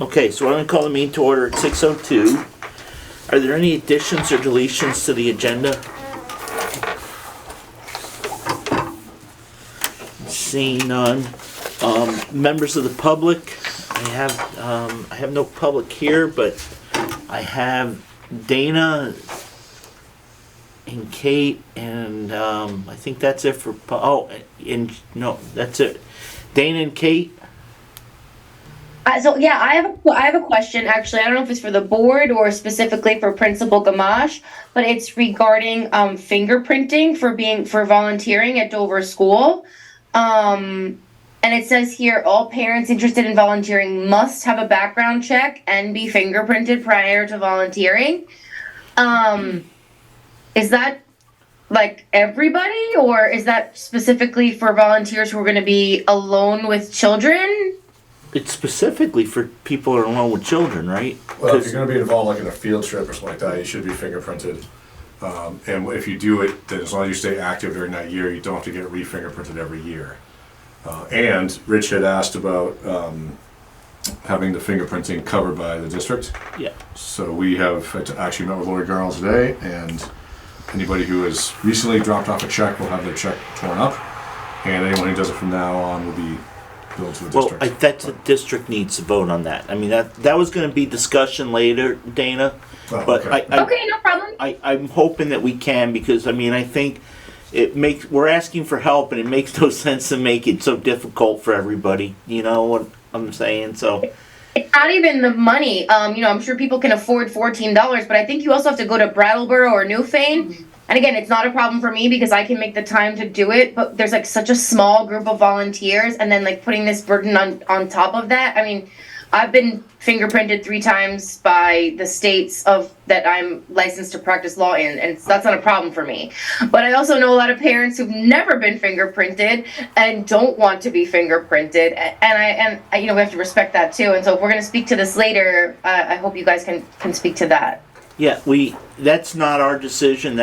Okay, so I'm going to call the meeting to order at 6:02. Are there any additions or deletions to the agenda? Seeing none. Members of the public, I have no public here, but I have Dana and Kate, and I think that's it for. That's it. Dana and Kate. So yeah, I have a question actually. I don't know if it's for the board or specifically for Principal Gamache, but it's regarding fingerprinting for volunteering at Dover School. And it says here all parents interested in volunteering must have a background check and be fingerprinted prior to volunteering. Is that like everybody, or is that specifically for volunteers who are going to be alone with children? It's specifically for people who are alone with children, right? Well, if you're going to be involved like in a field trip or something like that, you should be fingerprinted. And if you do it, then as long as you stay active during that year, you don't have to get re-fingerprinted every year. And Rich had asked about having the fingerprinting covered by the district. Yeah. So we have actually met with Lori Garland today, and anybody who has recently dropped off a check will have their check torn up, and anyone who does it from now on will be billed to the district. Well, the district needs to vote on that. I mean, that was going to be discussion later, Dana. Oh, but okay. Okay, no problem. I'm hoping that we can, because I mean, I think we're asking for help, and it makes no sense to make it so difficult for everybody. You know what I'm saying? So It's not even the money. I'm sure people can afford $14, but I think you also have to go to Brattleboro or Newfane. And again, it's not a problem for me because I can make the time to do it, but there's like such a small group of volunteers, and then like putting this burden on top of that. I mean, I've been fingerprinted 3 times by the states that I'm licensed to practice law in, and that's not a problem for me. But I also know a lot of parents who've never been fingerprinted and don't want to be fingerprinted, and we have to respect that too. And so if we're going to speak to this later, I hope you guys can speak to that. yeah, that's not our decision. We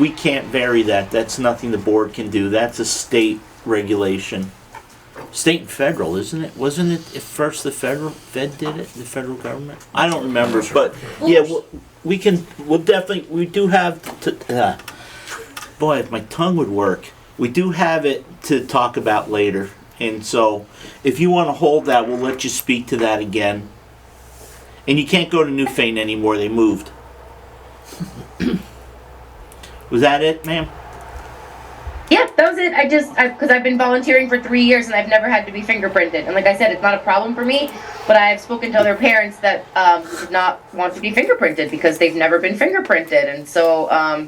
can't vary that. That's nothing the board can do. That's a state regulation. State and federal, isn't it? Wasn't it first the Fed did it? The federal government? I don't remember, but yeah, we do have boy, if my tongue would work. We do have it to talk about later. And so if you want to hold that, we'll let you speak to that again. And you can't go to Newfane anymore. They moved. Was that it, ma'am? Yeah, that was it. Because I've been volunteering for 3 years and I've never had to be fingerprinted. And like I said, it's not a problem for me, but I have spoken to other parents that did not want to be fingerprinted because they've never been fingerprinted. And so, I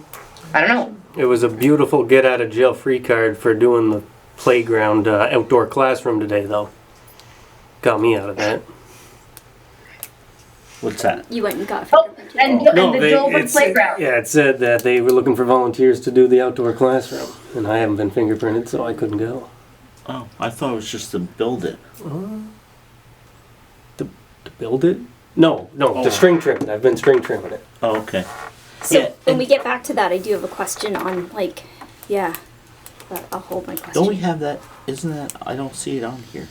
don't know. It was a beautiful get out of jail free card for doing the playground outdoor classroom today, though. Got me out of that. What's that? You went and got Oh, fingerprinted. and the Dover playground. Yeah, it said that they were looking for volunteers to do the outdoor classroom, and I haven't been fingerprinted, so I couldn't go. Oh, I thought it was just to build it. To build it? No, Oh. to string trim it. I've been string trimming it. Oh, okay. So Yeah, when we get back to that, I do have a question on but I'll hold my question. Don't we have that? Isn't that? I don't see it on here.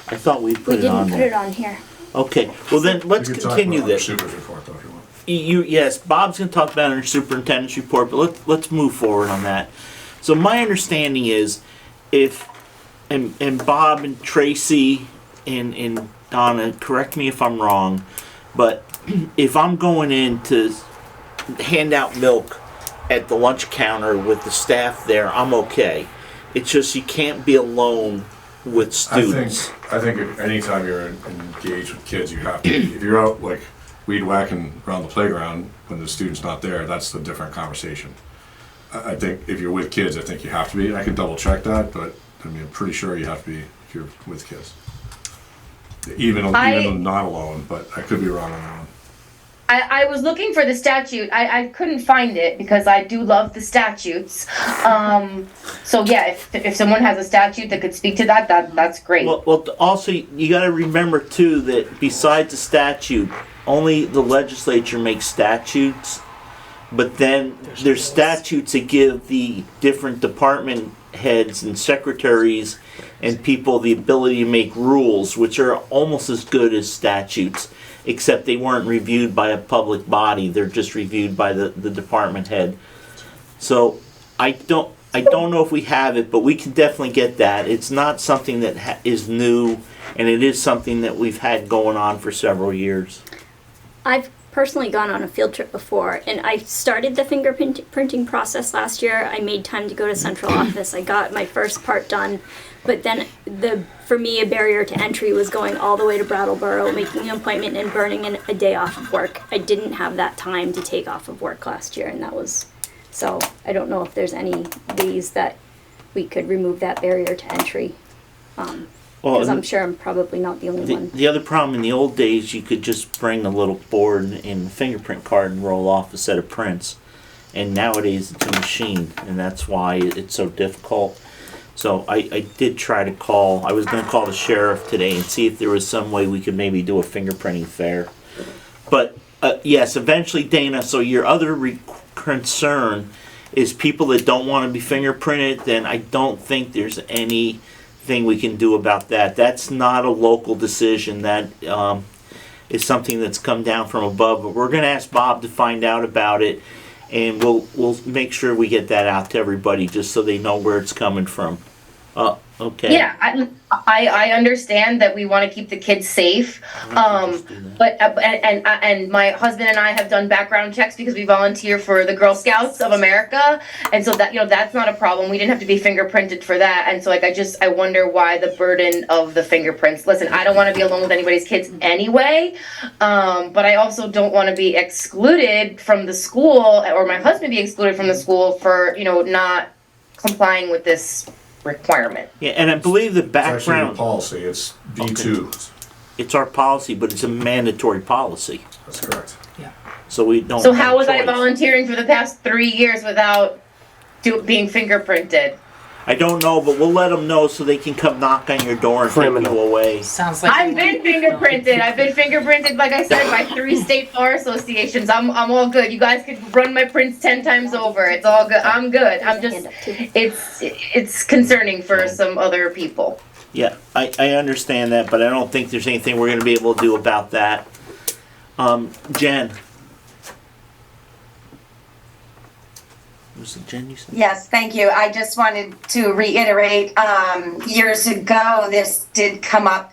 I thought we put We it on didn't put there. it on here. Okay. Well, then let's You can talk continue about this. the super's report, though, if you want. Yes, Bob's going to talk about our superintendent's report, but let's move forward on that. So my understanding is, and Bob and Tracy and Donna, correct me if I'm wrong, but if I'm going in to hand out milk at the lunch counter with the staff there, I'm okay. It's just you can't be alone with students. I think if anytime you're engaged with kids, you have to be. If you're out like weed whacking around the playground when the student's not there, that's a different conversation. I think if you're with kids, I think you have to be. I can double check that, but I mean, I'm pretty sure you have to be if you're with kids. Even though not alone, but I could be wrong on that one. I was looking for the statute. I couldn't find it because I do love the statutes. So yeah, if someone has a statute that could speak to that's great. Well, also you got to remember too that besides the statute, only the legislature makes statutes, but then there's statutes that give the different department heads and secretaries and people the ability to make rules, which are almost as good as statutes, except they weren't reviewed by a public body. They're just reviewed by the department head. So I don't know if we have it, but we can definitely get that. It's not something that is new, and it is something that we've had going on for several years. I've personally gone on a field trip before, and I started the fingerprinting process last year. I made time to go to central office. I got my first part done, but then for me a barrier to entry was going all the way to Brattleboro, making an appointment and burning a day off of work. I didn't have that time to take off of work last year, and so I don't know if there's any ways that we could remove that barrier to entry. Because I'm sure I'm probably not the only one. The other problem, in the old days, you could just bring a little board and fingerprint card and roll off a set of prints. And nowadays it's a machine, and that's why it's so difficult. So I did try to call. I was going to call the sheriff today and see if there was some way we could maybe do a fingerprinting fair. But yes, eventually, Dana, so your other concern is people that don't want to be fingerprinted, then I don't think there's anything we can do about that. That's not a local decision. That is something that's come down from above. But we're going to ask Bob to find out about it, and we'll make sure we get that out to everybody just so they know where it's coming from. Okay. Yeah, I understand that we want to keep the kids safe, but and my husband and I have done background checks because we volunteer for the Girl Scouts of America, and so that that's not a problem. We didn't have to be fingerprinted for that, and so I wonder why the burden of the fingerprints. Listen, I don't want to be alone with anybody's kids anyway, but I also don't want to be excluded from the school, or my husband be excluded from the school for not complying with this requirement. Yeah, and I believe the It's actually background. a policy, it's B2. It's our policy, but it's a mandatory policy. That's correct. So we don't. So have how a was I choice. volunteering for the past 3 years without being fingerprinted? I don't know, but we'll let them know so they can come knock on your door and Criminal. take you away. Sounds like I've been fingerprinted. I've been fingerprinted, like I said, by 3 state bar associations. I'm all good. You guys could run my prints 10 times over. It's all good. I'm good. I'm just, it's concerning for some other people. Yeah, I understand that, but I don't think there's anything we're going to be able to do about that. Jen. Was it Jen you said? Yes, thank you. I just wanted to reiterate, years ago, this did come up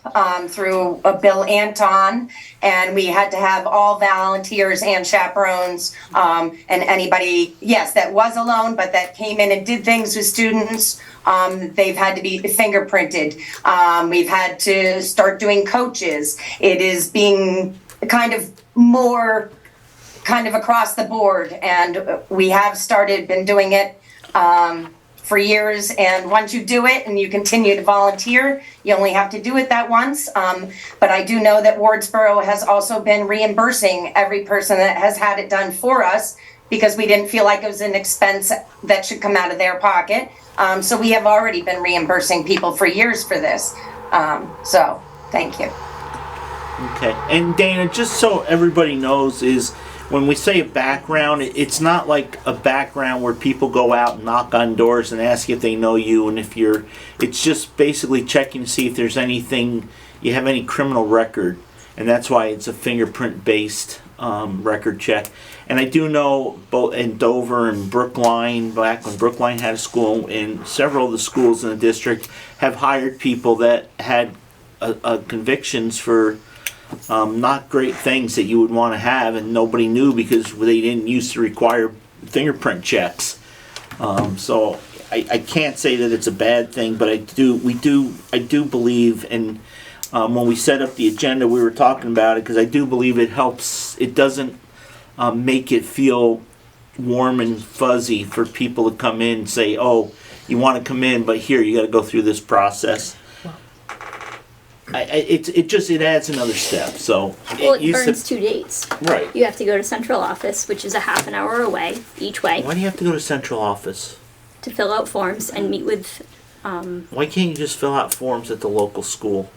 through a Bill Anton, and we had to have all volunteers and chaperones, and anybody, yes, that was alone, but that came in and did things with students. They've had to be fingerprinted. We've had to start doing coaches. It is being kind of more across the board, and we have been doing it for years, and once you do it and you continue to volunteer, you only have to do it that once, but I do know that Wardsboro has also been reimbursing every person that has had it done for us, because we didn't feel like it was an expense that should come out of their pocket, so we have already been reimbursing people for years for this, so thank you. Okay, and Dana, just so everybody knows, is when we say a background, it's not like a background where people go out and knock on doors and ask if they know you, and it's just basically checking to see if there's anything, you have any criminal record, and that's why it's a fingerprint-based record check. And I do know both in Dover and Brookline, back when Brookline had a school, and several of the schools in the district have hired people that had convictions for not great things that you would want to have, and nobody knew because they didn't used to require fingerprint checks. So I can't say that it's a bad thing, but I do believe, and when we set up the agenda, we were talking about it because I do believe it helps. It doesn't make it feel warm and fuzzy for people to come in and say, "Oh, you want to come in, but here you got to go through this process." It adds another step. So Well, it burns 2 days. Right. You have to go to central office, which is a half an hour away each way, Why do you have to go to central office? to fill out forms and meet with. Why can't you just fill out forms at the local school?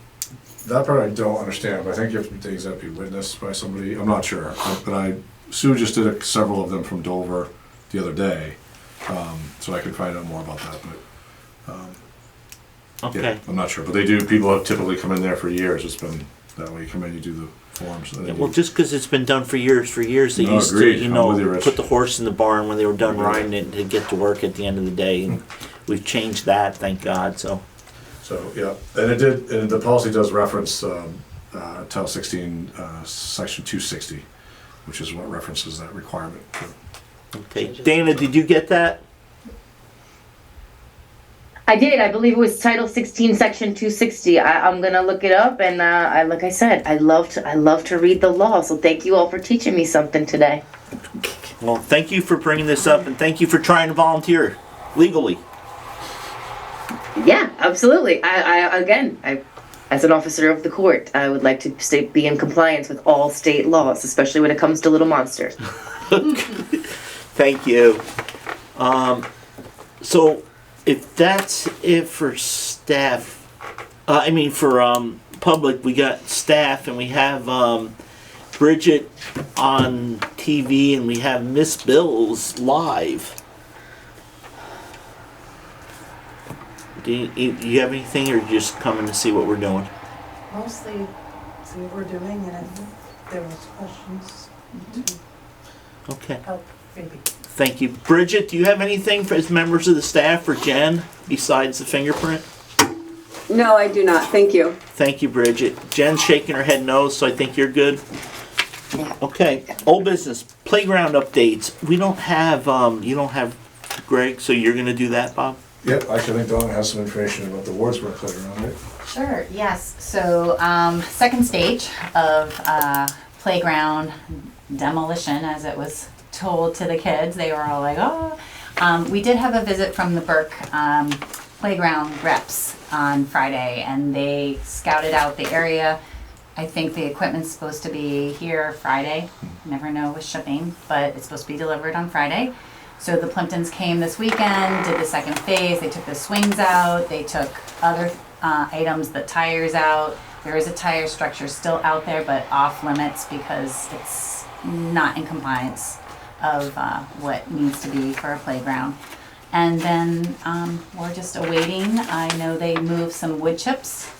That part I don't understand, but I think you have to things that be witnessed by somebody, I'm not sure, but Sue just did several of them from Dover the other day, so I could find out more about that, but, Okay. I'm not sure, but they do, people have typically come in there for years, it's been that way, you come in, you do the forms. and Yeah, then well, you- just because it's been done for years, they No, used agreed. to, you I'm know, with you, Rich. put the horse in the barn when they were done Yeah. riding it to get to work at the end of the day. And we've changed that, thank God. So, So, yeah, and it did, and the policy does reference, Title 16, Section 260, which is what references that requirement. okay, Dana, did you get that? I did. I believe it was Title 16, Section 260. I'm gonna look it up, and like I said, I love to read the law. So thank you all for teaching me something today. Well, thank you for bringing this up, and thank you for trying to volunteer legally. Yeah, absolutely. I as an officer of the court, I would like to be in compliance with all state laws, especially when it comes to little monsters. Thank you. So, if that's it for staff, for public, we got staff, and we have Bridget on TV, and we have Miss Bills live. Do you have anything, or just coming to see what we're doing? Mostly see what we're doing, and if there was questions to Okay. help, maybe. Thank you. Bridget, do you have anything for, as members of the staff, or Jen, besides the fingerprint? No, I do not. Thank you. Thank you, Bridget. Jen's shaking her head no, so I think you're good. Okay, old business, playground updates. We don't have, you don't have Greg, so you're gonna do that, Bob? Yep, actually, I think Donna has some information about the Wardsboro playground, right? Sure, yes. So, second stage of playground demolition, as it was told to the kids. They were all like, oh. We did have a visit from the Burke playground reps on Friday, and they scouted out the area. I think the equipment's supposed to be here Friday. Never know with shipping, but it's supposed to be delivered on Friday. So the Plimptons came this weekend, did the second phase. They took the swings out. They took other items, the tires out. There is a tire structure still out there, but off limits because it's not in compliance of what needs to be for a playground. And then we're just awaiting. I know they moved some wood chips,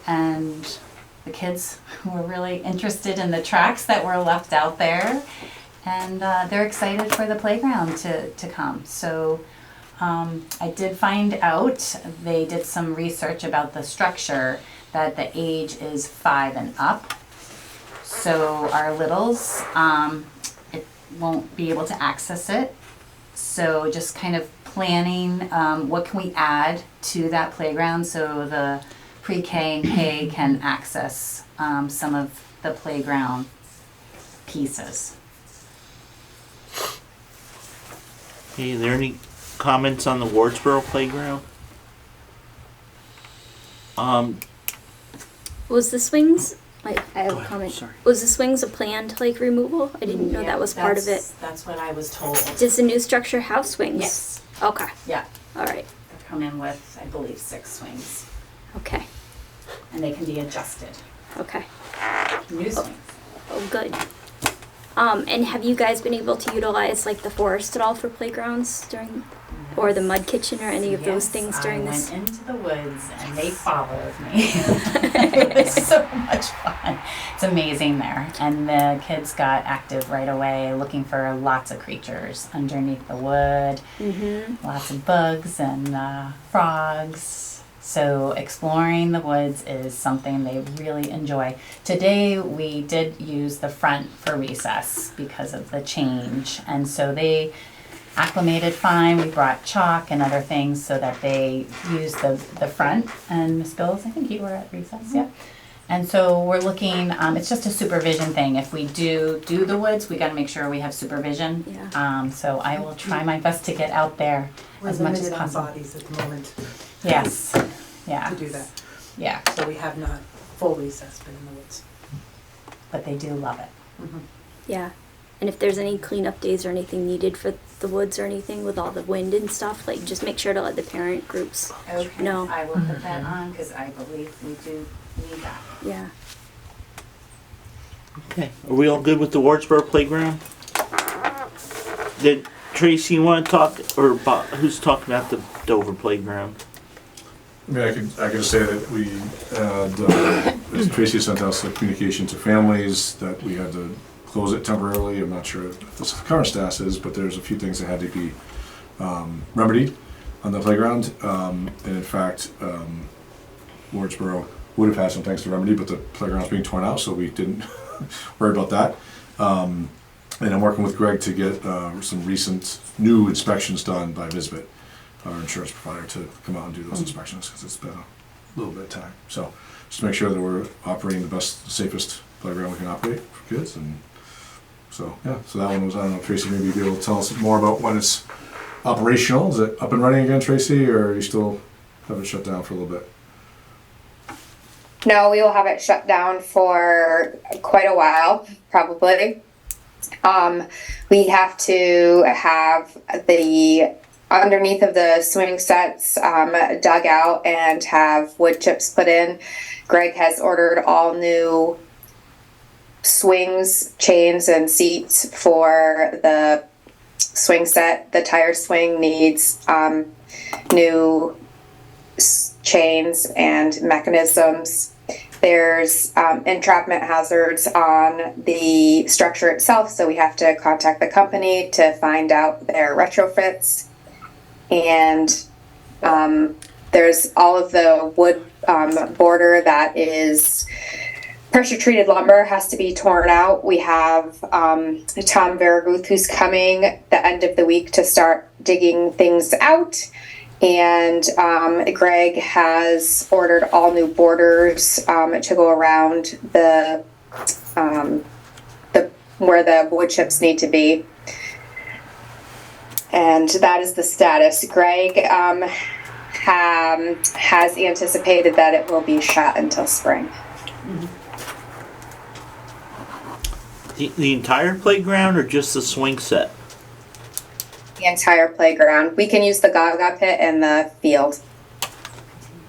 and the kids were really interested in the tracks that were left out there. And they're excited for the playground to come. So I did find out, they did some research about the structure, that the age is 5 and up. So our littles, it won't be able to access it. So just kind of planning, what can we add to that playground so the pre-K and K can access some of the playground pieces. Hey, are there any comments on the Wardsboro playground? Was the swings, I have Go a ahead, comment. sorry. Was the swings a planned like removal? I didn't know that was part of it. That's what I was told. Does the new structure have swings? Yes, Okay, yeah. all right, They come in with, I believe, 6 swings, okay, and they can be adjusted. okay. New swings. Oh, good. And have you guys been able to utilize like the forest at all for playgrounds during, or the mud kitchen or any of those things during this? I went into the woods and they followed me. It was so much fun. It's amazing there. And the kids got active right away, looking for lots of creatures underneath the wood, Mm-hmm. lots of bugs and frogs. So exploring the woods is something they really enjoy. Today we did use the front for recess because of the change. And so they acclimated fine. We brought chalk and other things so that they use the front. And Miss Bills, I think you were at recess, yeah. And so we're looking, it's just a supervision thing. If we do the woods, we gotta make sure we have supervision. Yeah. So I will try my best to get out there We're as much as limited on possible. bodies at the moment Yes, yeah. to do that. Yeah, So we have not full recess been in the woods. but they do love it. Yeah. And if there's any cleanup days or anything needed for the woods or anything with all the wind and stuff, like just make sure to let the parent groups Okay, know. I will put that on because I believe we do need that. Yeah. Okay, are we all good with the Wardsboro playground? Did Tracy, you want to talk, or Bob, who's talking about the Dover playground? mean, I could just say that we had, as Tracy sent us a communication to families that we had to close it temporarily. I'm not sure if this the current status is, but there's a few things that had to be remedied on the playground. And in fact, Wardsboro would have had some things to remedy, but the playground's being torn out, so we didn't worry about that. And I'm working with Greg to get some recent new inspections done by Visbit, our insurance provider, to come out and do those inspections, because it's been a little bit of time. So just to make sure that we're operating the best, safest playground we can operate for kids. And so, yeah, so that one was, I don't know, Tracy, maybe you'd be able to tell us more about when it's operational. Is it up and running again, Tracy, or you still have it shut down for a little bit? No, we will have it shut down for quite a while, probably. We have to have the underneath of the swing sets dug out and have wood chips put in. Greg has ordered all new swings, chains, and seats for the swing set. The tire swing needs new chains and mechanisms. There's entrapment hazards on the structure itself, so we have to contact the company to find out their retrofits. And there's all of the wood border that is pressure treated lumber has to be torn out. We have Tom Veraguth who's coming the end of the week to start digging things out. And Greg has ordered all new borders to go around the where the wood chips need to be. And that is the status. Greg has anticipated that it will be shut until spring. The entire playground or just the swing set? The entire playground. We can use the Gaga pit and the field.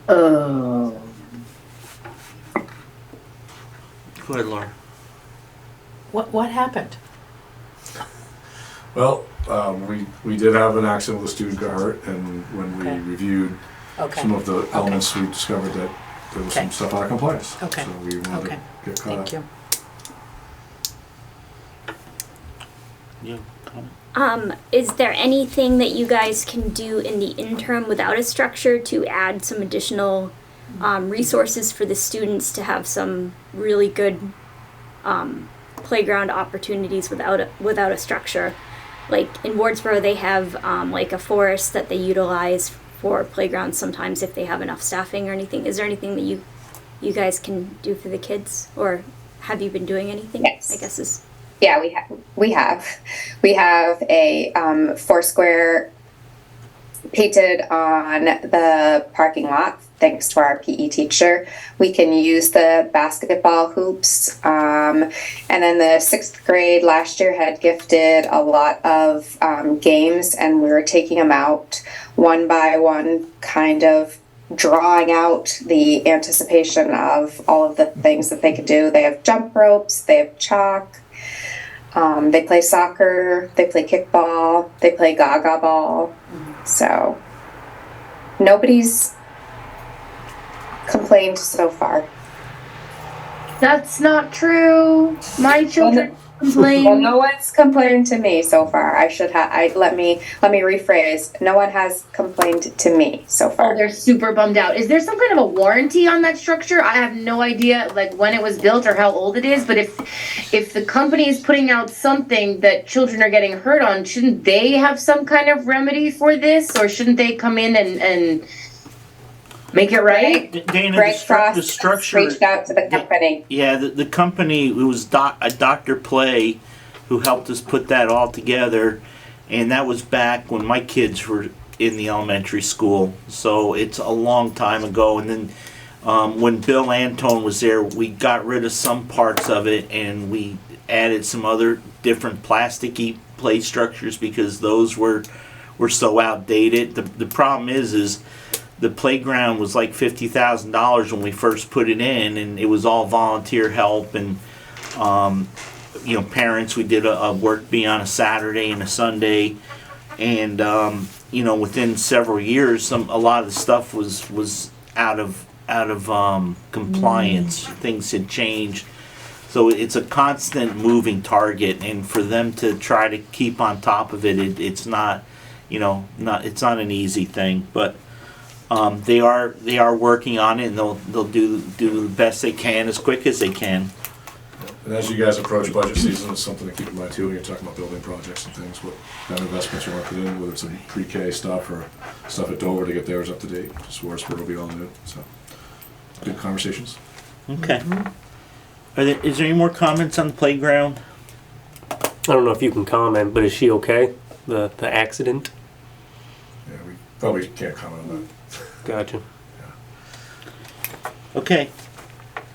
Oh. Go ahead, Laura. What happened? Well, we did have an accident with a student got hurt, and when we reviewed some of the elements, we discovered that there was some stuff out of compliance. Okay. So we wanted to get caught up. Thank you. Yeah. Is there anything that you guys can do in the interim without a structure to add some additional resources for the students to have some really good playground opportunities without a structure? Like in Wardsboro, they have like a forest that they utilize for playgrounds sometimes if they have enough staffing or anything. Is there anything that you guys can do for the kids, or have you been doing anything? Yes. I guess is. Yeah, we have a Foursquare painted on the parking lot, thanks to our PE teacher. We can use the basketball hoops. And then the 6th grade last year had gifted a lot of games, and we were taking them out one by one, kind of drawing out the anticipation of all of the things that they could do. They have jump ropes, they have chalk. They play soccer, they play kickball, they play gaga ball. So nobody's complained so far. That's not true. My children complain. Well, no one's complained to me so far. Let me rephrase. No one has complained to me so far. Oh, they're super bummed out. Is there some kind of a warranty on that structure? I have no idea, like when it was built or how old it is. But if the company is putting out something that children are getting hurt on, shouldn't they have some kind of remedy for this, or shouldn't they come in and make it right? Dana, Greg the Frost structure reached out to the company. Yeah, the company, it was Dr. Play who helped us put that all together, and that was back when my kids were in the elementary school, so it's a long time ago. And then when Bill Antone was there, we got rid of some parts of it, and we added some other different plasticky play structures because those were so outdated. The problem is the playground was like $50,000 when we first put it in, and it was all volunteer help and parents. We did a work bee on a Saturday and a Sunday, and within several years, a lot of the stuff was out of compliance. Things had changed. So it's a constant moving target, and for them to try to keep on top of it, it's not, it's not an easy thing. But they are working on it, and they'll do the best they can as quick as they can. And as you guys approach budget season, it's something to keep in mind too when you're talking about building projects and things, what kind of investments you want to put in, whether it's in pre-K stuff or stuff at Dover to get theirs up to date. Just Warrisburg will be all new, so good conversations. Okay. Is there any more comments on the playground? I don't know if you can comment, but is she okay? The accident? Yeah, we probably can't comment on that. Gotcha. Okay.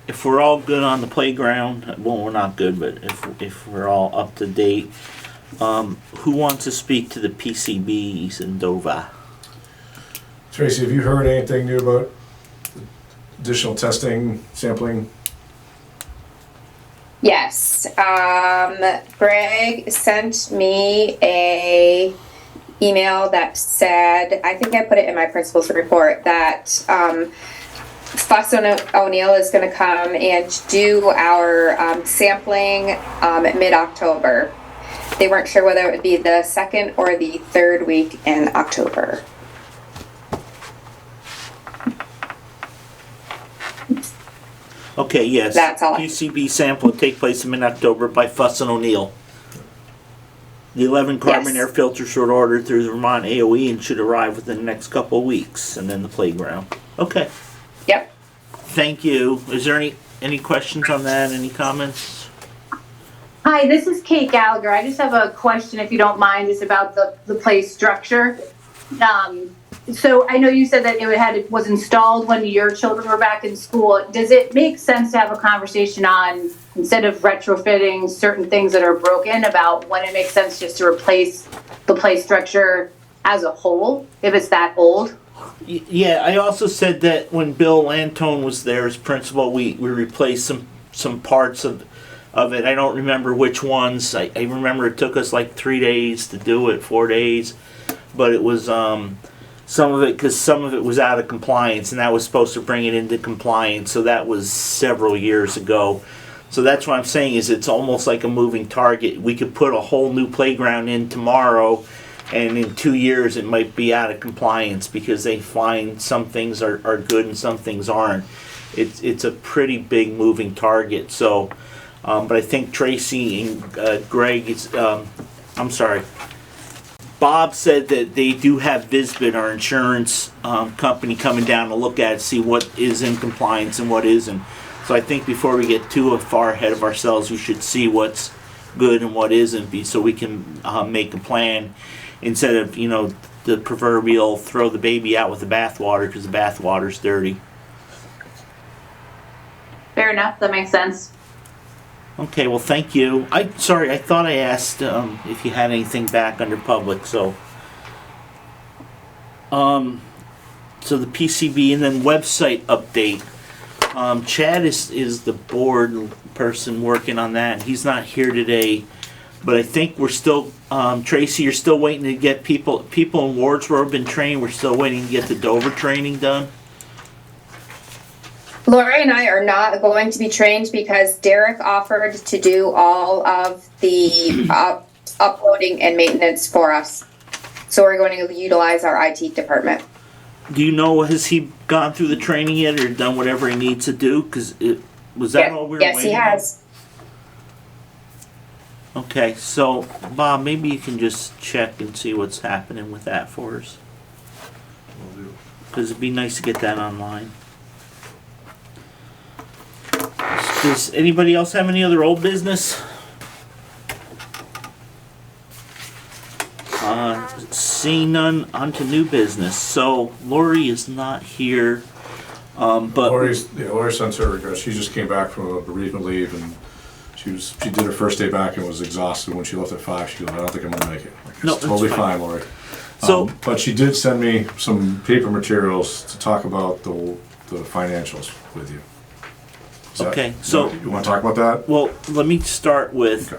If we're all good on the playground, well, we're not good, but if we're all up to date, who wants to speak to the PCBs in Dover? Tracy, have you heard anything new about additional testing, sampling? Yes, Greg sent me a email that said, I think I put it in my principal's report, that Fuss O'Neill is gonna come and do our sampling mid-October. They weren't sure whether it would be the second or the third week in October. Okay, yes. That's all. PCB sample will take place in mid-October by Fuss and O'Neill. The 11 carbon air filters were ordered through the Vermont AOE and should arrive within the next couple of weeks, and then the playground. Okay. Yep. Thank you. Is there any questions on that? Any comments? Hi, this is Kate Gallagher. I just have a question, if you don't mind, just about the play structure. So I know you said that it was installed when your children were back in school. Does it make sense to have a conversation on, instead of retrofitting certain things that are broken, about when it makes sense just to replace the play structure as a whole, if it's that old? Yeah, I also said that when Bill Lantone was there as principal, we replaced some parts of it. I don't remember which ones. I remember it took us like 3 days to do it, 4 days, but it was some of it, because some of it was out of compliance, and that was supposed to bring it into compliance, so that was several years ago. So that's what I'm saying, is it's almost like a moving target. We could put a whole new playground in tomorrow, and in 2 years it might be out of compliance because they find some things are good and some things aren't. It's a pretty big moving target. So, but I think Tracy and Greg is, I'm sorry, Bob said that they do have Visbit, our insurance company, coming down to look at it, see what is in compliance and what isn't. So I think before we get too far ahead of ourselves, we should see what's good and what isn't, so we can make a plan instead of, the proverbial throw the baby out with the bathwater because the bathwater's dirty. Fair enough, that makes sense. Okay, well, thank you. Sorry, I thought I asked if you had anything back under public, so. So the PCB and then website update. Chad is the board person working on that. He's not here today, but I think we're still, Tracy, you're still waiting to get people in Wardsboro have been trained. We're still waiting to get the Dover training done. Lori and I are not going to be trained because Derek offered to do all of the uploading and maintenance for us. So we're going to utilize our IT department. Do you know, has he gone through the training yet or done whatever he needs to do? Because was that all we were waiting on? Yes, he has. Okay, so Bob, maybe you can just check and see what's happening with that for us. Because it'd be nice to get that online. Does anybody else have any other old business? Seeing none, on to new business. So Lori is not here, but Lori sent her regrets. She just came back from a bereavement leave, and she did her first day back and was exhausted. When she left at 5, she goes, "I don't think I'm gonna make it." Like, No, it's totally that's fine. fine, Lori. So- but she did send me some paper materials to talk about the financials with you. okay, so you want to talk about that? well, let me start with,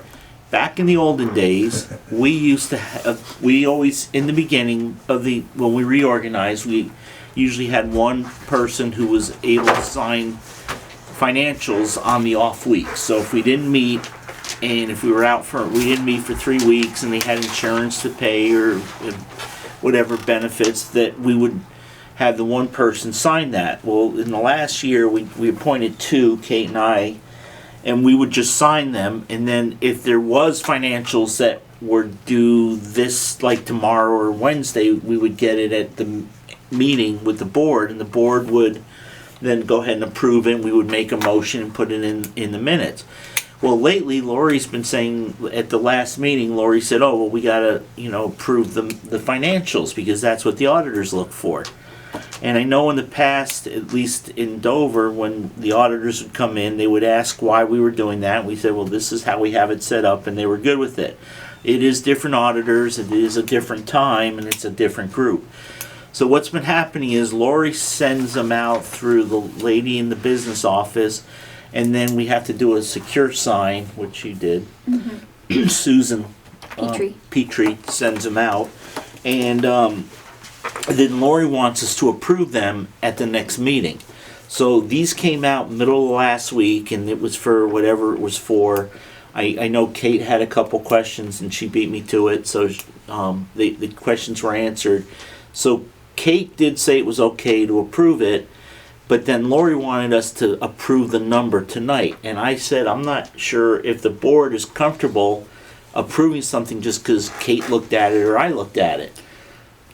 back in the olden days, we used to have, we always, in the beginning of when we reorganized, you usually had one person who was able to sign financials on the off weeks. So if we didn't meet, and if we were out we didn't meet for 3 weeks and they had insurance to pay or whatever benefits, that we would have the one person sign that. Well, in the last year, we appointed 2, Kate and I, and we would just sign them, and then if there was financials that were due this, like tomorrow or Wednesday, we would get it at the meeting with the board, and the board would then go ahead and approve it, and we would make a motion and put it in the minutes. Well, lately, Lori's been saying, at the last meeting, Lori said, oh, well, we gotta, approve the financials, because that's what the auditors look for. And I know in the past, at least in Dover, when the auditors would come in, they would ask why we were doing that. And we said, well, this is how we have it set up, and they were good with it. It is different auditors, it is a different time, and it's a different group. So what's been happening is Lori sends them out through the lady in the business office, and then we have to do a secure sign, which she did. Mm-hmm. Susan Petrie sends them out. And then Lori wants us to approve them at the next meeting. So these came out middle of last week, and it was for whatever it was for. I know Kate had a couple questions, and she beat me to it, so the questions were answered. So Kate did say it was okay to approve it, but then Lori wanted us to approve the number tonight. And I said, I'm not sure if the board is comfortable approving something just because Kate looked at it or I looked at it.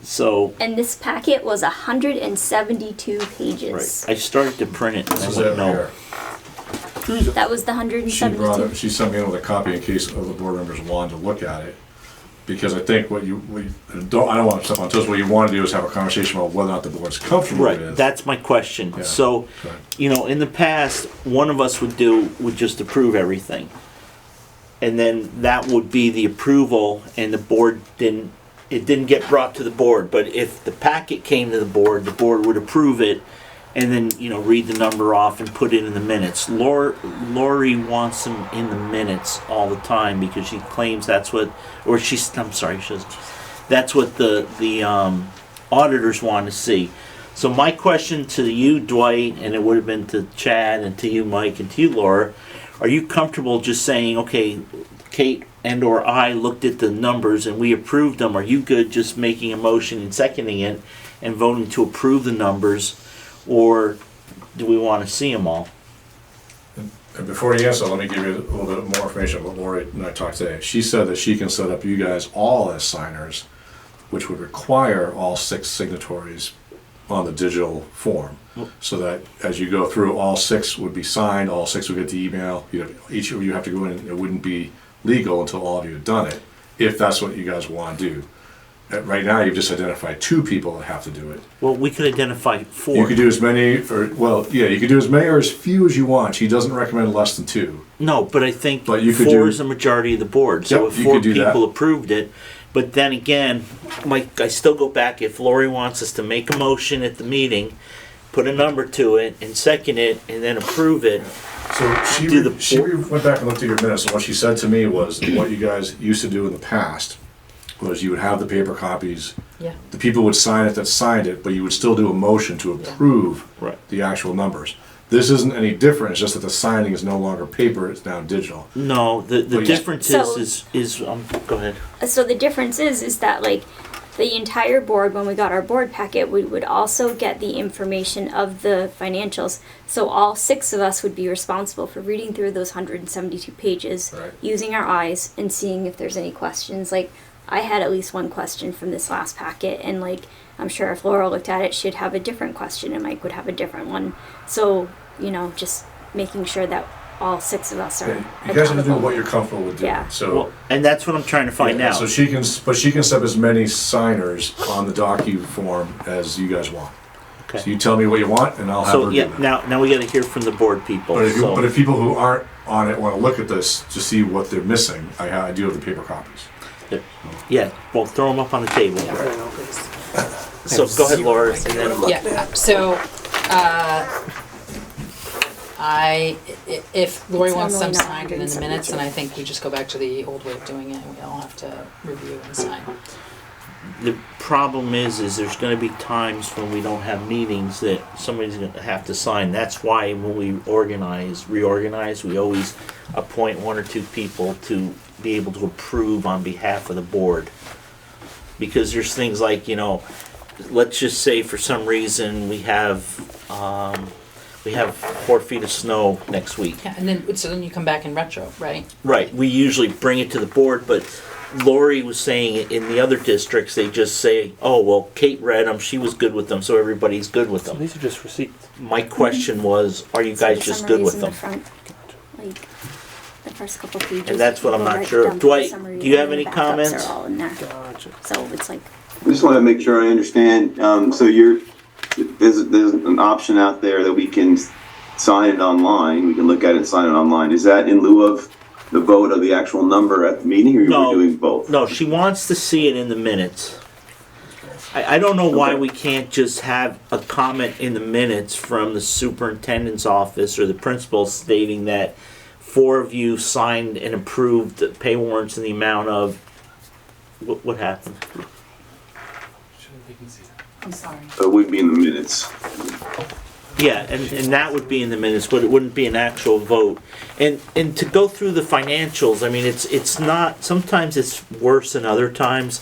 So. And this packet was 172 pages. Right. I started to print it and I went, no. That was the 172. She sent me in with a copy in case of the board members wanted to look at it. Because I think I don't want to step on toes, what you want to do is have a conversation about whether or not the board's comfortable with it. Right, that's my question. Yeah. So, Okay. In the past, one of us would just approve everything. And then that would be the approval, and the board didn't get brought to the board. But if the packet came to the board would approve it, and then, read the number off and put it in the minutes. Lori wants them in the minutes all the time because she claims that's what, she doesn't. That's what the auditors want to see. So my question to you, Dwight, and it would have been to Chad, and to you, Mike, and to you, Laura, are you comfortable just saying, okay, Kate and or I looked at the numbers and we approved them? Are you good just making a motion and seconding it and voting to approve the numbers? Or do we want to see them all? And before you answer, let me give you a little bit more information about what Lori and I talked today. She said that she can set up you guys all as signers, which would require all 6 signatories on the digital form. So that as you go through, all 6 would be signed, all 6 would get the email. Each of you have to go in, and it wouldn't be legal until all of you had done it, if that's what you guys want to do. Right now, you've just identified 2 people that have to do it. Well, we could identify 4. You could do as many, you could do as many or as few as you want. She doesn't recommend less than 2. No, but I think 4 you could is the majority of the board. So if 4 people approved it, but then again, Mike, I still go back, if Lori wants us to make a motion at the meeting, put a number to it, and second it, and then approve it. So she went back and looked at your minutes, and what she said to me was, what you guys used to do in the past was you would have the paper copies. Yeah. The people would sign it that signed it, but you would still do a motion to approve the actual numbers. This isn't any different. It's just that the signing is no longer paper; it's now digital. No, the difference is go ahead. So the difference is that the entire board, when we got our board packet, we would also get the information of the financials. So all 6 of us would be responsible for reading through those 172 pages, using our eyes, and seeing if there's any questions. I had at least one question from this last packet, and I'm sure if Laura looked at it, she'd have a different question, and Mike would have a different one. So, just making sure that all 6 of us are. You guys have to do what you're comfortable with doing. Yeah. So, and that's what I'm trying to find out. So she can set up as many signers on the docu form as you guys want. Okay. So you tell me what you want, and I'll have her do that. Now we got to hear from the board people. But if people who aren't on it want to look at this to see what they're missing, I do have the paper copies. Yeah, well, throw them up on the table. So go ahead, Laura, and then Yeah, so, if Lori It's wants them normally not signed in the minutes, 172. then I think we just go back to the old way of doing it, and we all have to review and sign. the problem is there's gonna be times when we don't have meetings that somebody's gonna have to sign. That's why when we reorganize, we always appoint one or two people to be able to approve on behalf of the board. Because there's things like, let's just say for some reason we have 4 feet of snow next week. Yeah, and then you come back in retro, right? Right, we usually bring it to the board, but Lori was saying in the other districts, they just say, oh, well, Kate read them, she was good with them, so everybody's good with So them. these are just receipts. My question was, are you guys just good with them? Like the first couple pages. And that's what I'm go not right sure of. down to the Dwight, summary, do you and have then any the backups comments? Are all in there. Gotcha. So it's like I just want to make sure I understand. So there's an option out there that we can sign it online. We can look at it and sign it online. Is that in lieu of the vote of the actual number at the meeting, or No. you're doing both? No, she wants to see it in the minutes. I don't know why Okay. we can't just have a comment in the minutes from the superintendent's office or the principal stating that 4 of you signed and approved the pay warrants in the amount of, what happened? I'm sorry. So it would be in the minutes. Yeah, and that would be in the minutes, but it wouldn't be an actual vote. And to go through the financials, I mean, it's not, sometimes it's worse than other times.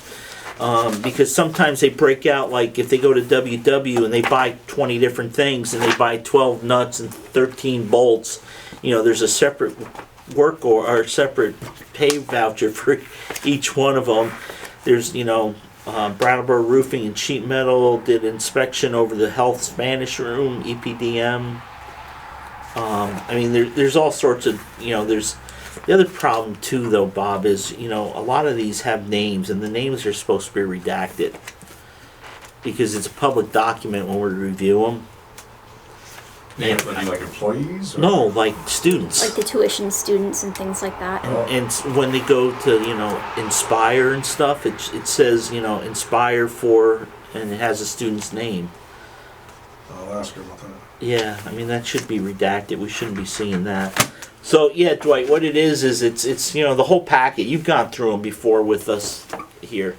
Because sometimes they break out, like if they go to WW and they buy 20 different things and they buy 12 nuts and 13 bolts, there's a separate work or a separate pay voucher for each one of them. There's, Brattleboro Roofing and Sheet Metal did inspection over the health Spanish room, EPDM. I mean, there's all sorts of, there's... The other problem too, though, Bob, is, a lot of these have names, and the names are supposed to be redacted. Because it's a public document when we review them. Like employees? Or? No, like students. like the tuition students and things like that. And when they go to, Inspire and stuff, it says, Inspire for, and it has a student's name. I'll ask her about that. Yeah, I mean, that should be redacted. We shouldn't be seeing that. So, yeah, Dwight, what it is it's the whole packet. You've gone through them before with us here.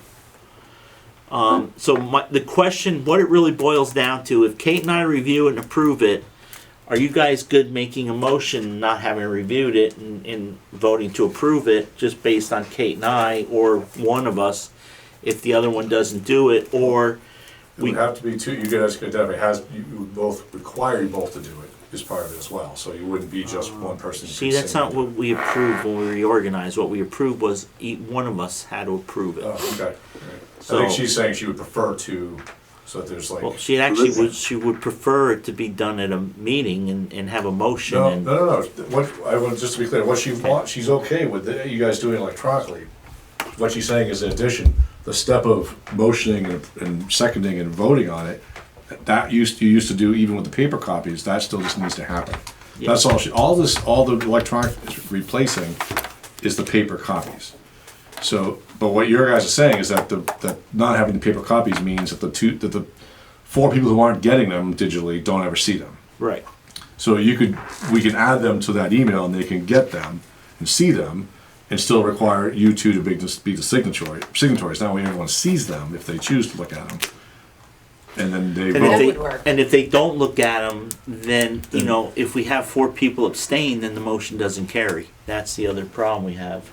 So the question, what it really boils down to, if Kate and I review it and approve it, are you guys good making a motion, not having reviewed it, and voting to approve it, just based on Kate and I, or one of us, if the other one doesn't do it, or... It would have to be two. You guys could definitely you would both require you both to do it as part of it as well. So you wouldn't be just one person. See, that's not what we approved when we reorganized. What we approved was one of us had to approve it. Oh, okay. Right. So, I think she's saying she would prefer to, so that there's like. Well, she would prefer it to be done at a meeting and have a motion. No. Just to be clear, what she wants, she's okay with you guys doing it electronically. What she's saying is, in addition, the step of motioning and seconding and voting on it, you used to do even with the paper copies, that still just needs to happen. Yeah. That's all. All the electronic is replacing is the paper copies. So, but what your guys are saying is that that not having the paper copies means that the 4 people who aren't getting them digitally don't ever see them. Right. So we can add them to that email and they can get them and see them, and still require you two to be the signatories. Now everyone sees them if they choose to look at them, and then they vote. And if they don't look at them, then if we have 4 people abstain, then the motion doesn't carry. That's the other problem we have.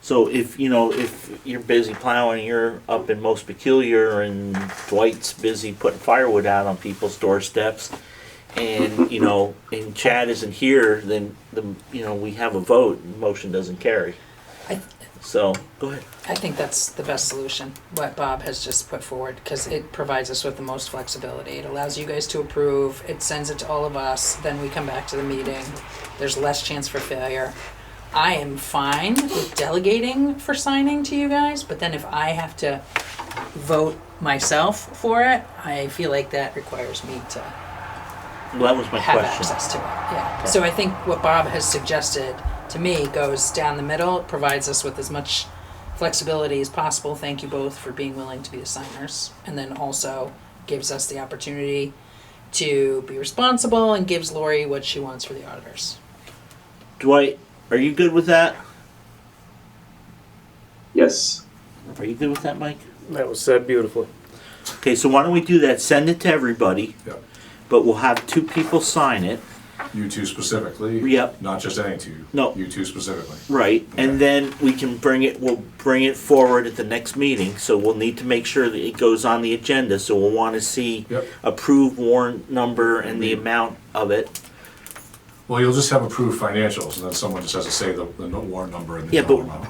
So if you're busy plowing, you're up in Most Peculiar, and Dwight's busy putting firewood out on people's doorsteps, and and Chad isn't here, then we have a vote, and the motion doesn't carry. So go ahead. I think that's the best solution, what Bob has just put forward, because it provides us with the most flexibility. It allows you guys to approve, it sends it to all of us, then we come back to the meeting, there's less chance for failure. I am fine with delegating for signing to you guys, but then if I have to vote myself for it, I feel like that requires me to Well, that was my have question. access to it. Yeah. Okay. So I think what Bob has suggested to me goes down the middle, provides us with as much flexibility as possible. Thank you both for being willing to be the signers, and then also gives us the opportunity to be responsible and gives Lori what she wants for the auditors. Dwight, are you good with that? Yes. Are you good with that, Mike? That was said beautifully. Okay, so why don't we do that? Send it to everybody, Yep. but we'll have 2 people sign it. You two specifically? Yep. Not just any two? No. You two specifically? Right, Okay. and then we'll bring it forward at the next meeting, so we'll need to make sure that it goes on the agenda, so we'll wanna see Yep. approved warrant number and the amount of it. Well, you'll just have approved financials, and then someone just has to say the warrant number and the Yeah, dollar but amount.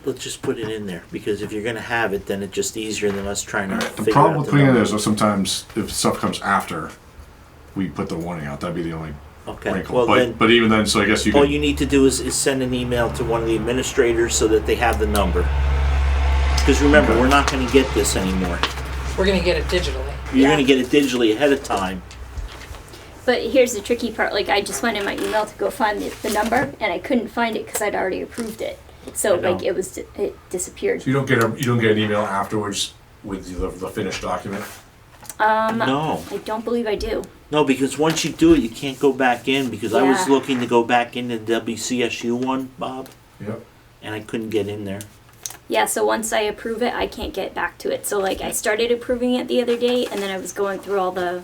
let's just put it in there, because if you're gonna have it, then it's just easier than us trying to The figure problem out with the putting it number. is that sometimes if stuff comes after, we put the warning out. That'd be the only Okay, wrinkle. well then, But even then, so I guess you all could, you need to do is send an email to one of the administrators so that they have the number. Because remember, Okay. we're not gonna get this anymore. We're gonna get it digitally. You're gonna get it digitally ahead of time. But here's the tricky part, like I just went in my email to go find the number and I couldn't find it because I'd already approved it. So I know. like it disappeared. so you don't get an email afterwards with the finished document? No. I don't believe I do. No, because once you do it, you can't go back in, because I was Yeah. looking to go back into the WCSU one, Bob, Yep. and I couldn't get in there. Yeah, so once I approve it, I can't get back to it. So like I started approving it the other day and then I was going through all the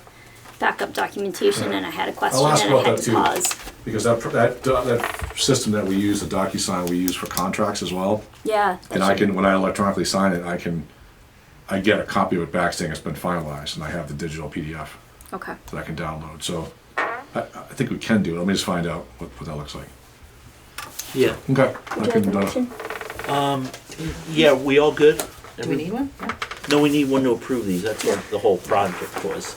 backup documentation and I had a question I'll ask and I about had that to too. pause. Because that system that we use, the DocuSign we use for contracts as well, Yeah. and when I electronically sign it, I get a copy of it back saying it's been finalized, and I have the digital PDF Okay. that I can download. So I think we can do it. Let me just find out what that looks like. Yeah. Okay. Would you like a motion? Yeah, we all good? Do we need one? No, we need one to approve these, that's what the whole project was.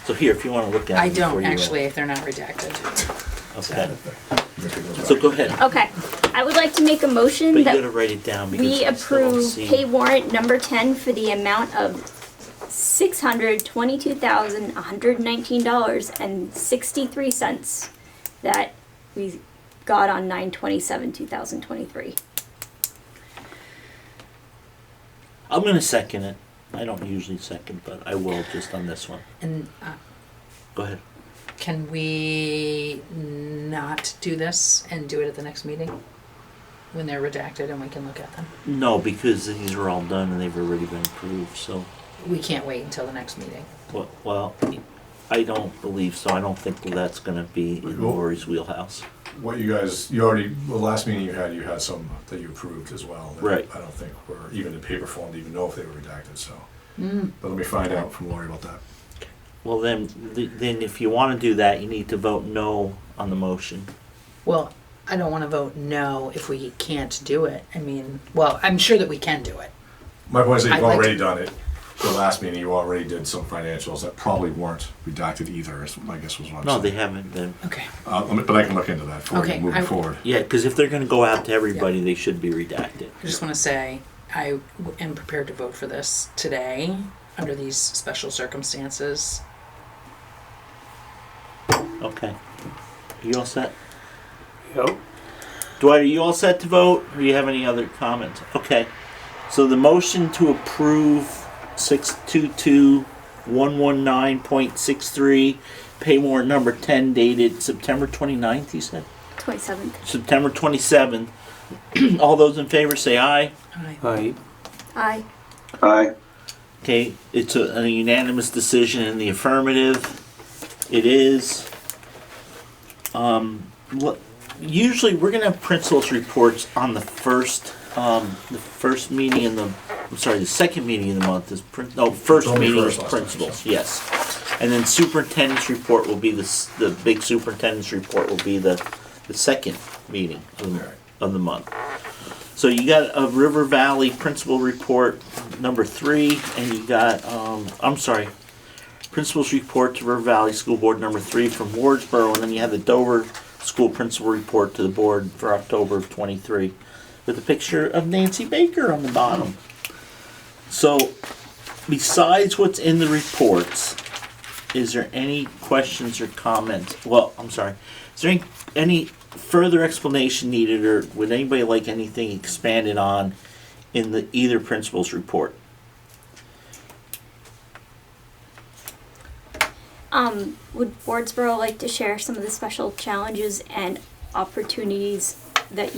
So here, if you wanna look at I it before don't you, actually, if they're not redacted. Okay, so go ahead, Okay. I would like to make a but motion you that gotta write it down, because we I still don't approve see. pay warrant number 10 for the amount of $622,119.63 that we got on 9/27/2023. I'm gonna second it. I don't usually second, but I will just on this one. And Go ahead. can we not do this and do it at the next meeting? When they're redacted and we can look at them? No, because these are all done and they've already been approved, so, We can't wait until the next meeting. well, I don't believe so. I don't think that's gonna be in Lori's wheelhouse. What the last meeting you had some that you approved as well. that Right. I don't think were even in paper form to even know if they were redacted, so. But let me find out from Lori about that. Well, then if you wanna do that, you need to vote no on the motion. Well, I don't wanna vote no if we can't do it. I mean, well, I'm sure that we can do it. My point is that I'd you've like already to- done it. The last meeting, you already did some financials that probably weren't redacted either, I guess was what I'm No, saying. they haven't been. Okay. But I can look into that for Okay, you moving forward. Yeah, cause if they're gonna go out to everybody, they should be redacted. I just wanna say, I am prepared to vote for this today, under these special circumstances. Okay. You all set? Yep. Dwight, are you all set to vote, or do you have any other comments? Okay. So the motion to approve 622-119.63, pay warrant number 10 dated September 29th, you said? 27th. September 27th. All those in favor say aye. Aye. Aye. Aye. Okay, it's a unanimous decision in the affirmative. It is. Usually we're gonna have principals reports on the first meeting in the, the second meeting in the month is, first Only meeting first is last time, principals, yes. And then superintendent's report will be the big superintendent's report will be the second meeting of the month. So you got a River Valley principal report number 3, and you got, principal's report to River Valley School Board number 3 from Wardsboro, and then you have the Dover School Principal Report to the board for October of 23, with a picture of Nancy Baker on the bottom. So, besides what's in the reports, is there any questions or comments? Well, I'm sorry. Is there any further explanation needed, or would anybody like anything expanded on in either principal's report? Would Wardsboro like to share some of the special challenges and opportunities that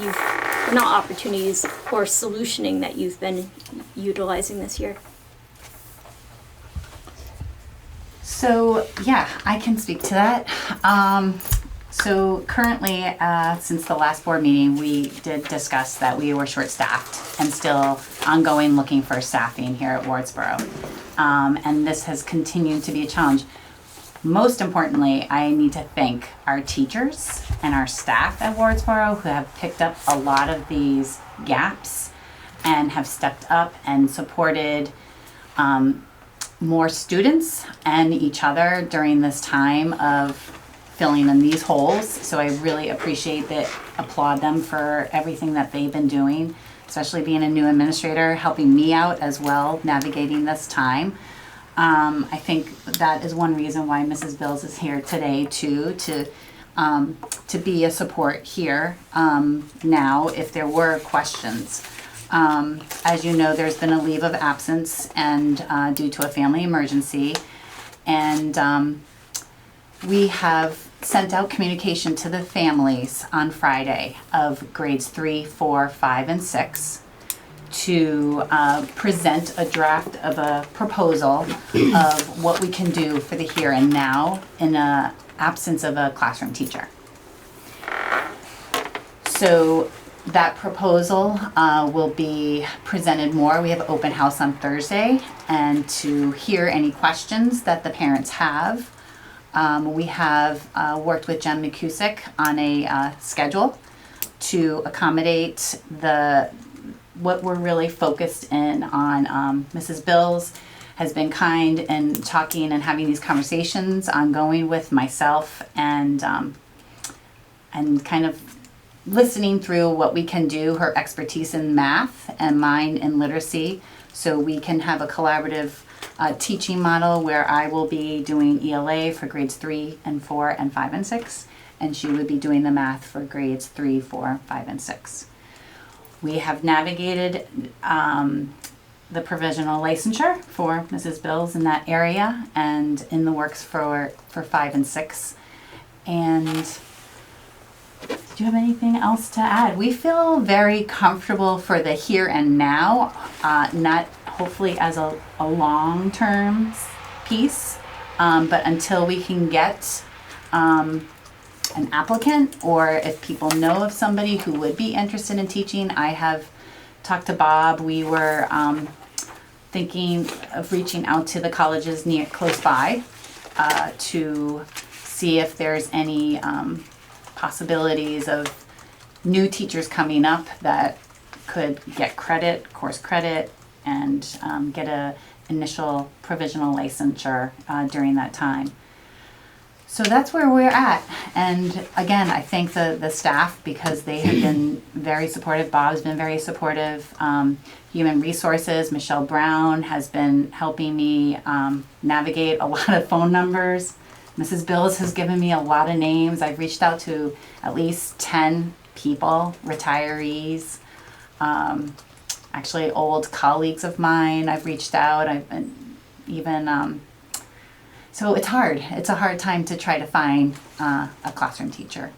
or solutioning that you've been utilizing this year? So, yeah, I can speak to that. So currently, since the last board meeting, we did discuss that we were short-staffed and still ongoing looking for staffing here at Wardsboro. And this has continued to be a challenge. Most importantly, I need to thank our teachers and our staff at Wardsboro who have picked up a lot of these gaps and have stepped up and supported more students and each other during this time of filling in these holes. So I really appreciate that, applaud them for everything that they've been doing, especially being a new administrator, helping me out as well, navigating this time. I think that is one reason why Mrs. Bills is here today too, to be a support here now if there were questions. As you know, there's been a leave of absence and due to a family emergency, and we have sent out communication to the families on Friday of grades 3, 4, 5, and 6 to present a draft of a proposal of what we can do for the here and now in the absence of a classroom teacher. So that proposal will be presented more. We have open house on Thursday, and to hear any questions that the parents have. We have worked with Jen McCusick on a schedule to accommodate what we're really focused in on. Mrs. Bills has been kind in talking and having these conversations ongoing with myself and kind of listening through what we can do, her expertise in math and mine in literacy, so we can have a collaborative teaching model where I will be doing ELA for grades 3 and 4 and 5 and 6, and she would be doing the math for grades 3, 4, 5, and 6. We have navigated the provisional licensure for Mrs. Bills in that area and in the works for 5 and 6. And do you have anything else to add? We feel very comfortable for the here and now, not hopefully as a long-term piece, but until we can get an applicant, or if people know of somebody who would be interested in teaching. I have talked to Bob. We were thinking of reaching out to the colleges close by to see if there's any possibilities of new teachers coming up that could get course credit, and get a initial provisional licensure during that time. So that's where we're at. And again, I thank the staff because they have been very supportive. Bob's been very supportive. Human Resources, Michelle Brown has been helping me navigate a lot of phone numbers. Mrs. Bills has given me a lot of names. I've reached out to at least 10 people, retirees, actually old colleagues of mine. I've reached out. I've been even, so it's hard. It's a hard time to try to find a classroom teacher.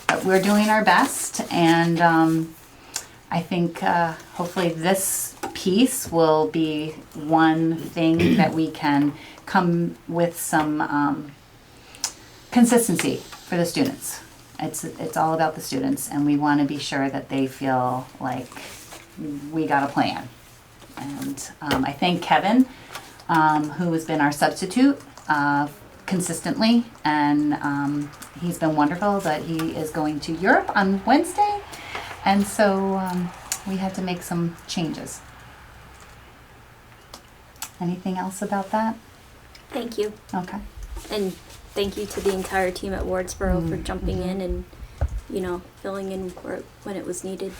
But we're doing our best, and I think hopefully this piece will be one thing that we can come with some consistency for the students. It's all about the students, and we want to be sure that they feel like we got a plan. And I thank Kevin, who has been our substitute consistently, and he's been wonderful, but he is going to Europe on Wednesday, and so we had to make some changes. Anything else about that? Thank you. Okay. And thank you to the entire team at Wardsboro for jumping in and, filling in when it was needed.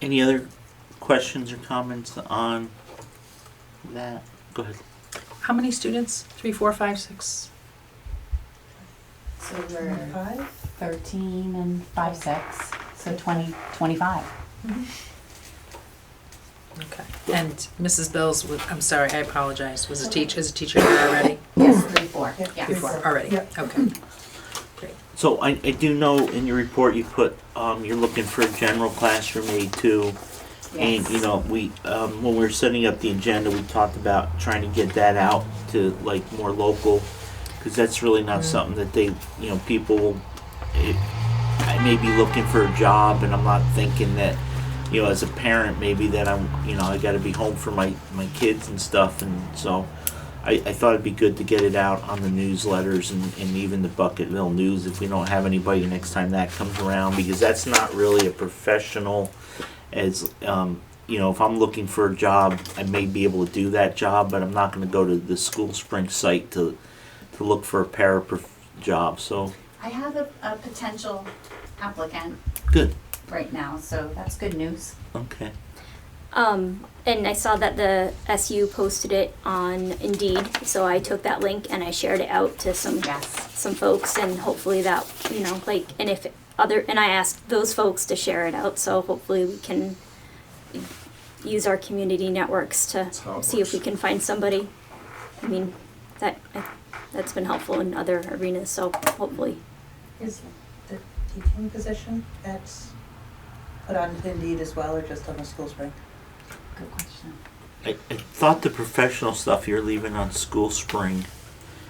Any other questions or comments on that? Go ahead. How many students? 3, 4, 5, 6? So we're 5? 13 and 5, 6, so 20, 25. Okay. And Mrs. Bills, I'm sorry, I apologize, was a teacher here already? Yes, 3, 4. Yeah. Before, already, okay. Great. So I do know in your report you put, you're looking for a general classroom aide too. And, Yes. you know, we, when we were setting up the agenda, we talked about trying to get that out to like more local, because that's really not something that they, you know, people will, I may be looking for a job and I'm not thinking that, you know, as a parent, maybe that I'm, you know, I gotta be home for my kids and stuff, and so I thought it'd be good to get it out on the newsletters and even the Bucketville News if we don't have anybody next time that comes around, because that's not really a professional as, you know, if I'm looking for a job, I may be able to do that job, but I'm not gonna go to the School Spring site to look for a job, so, I have a potential applicant good, right now, so that's good news. okay. And I saw that the SU posted it on Indeed, so I took that link and I shared it out to some folks, and hopefully that, you know, like, and if and I asked those folks to share it out, so hopefully we can use our community networks to That's how it see if we works. can find somebody. I mean, that's been helpful in other arenas, so hopefully. Is the teaching position that's put on Indeed as well, or just on the School Spring? Good question. I thought the professional stuff you're leaving on School Spring.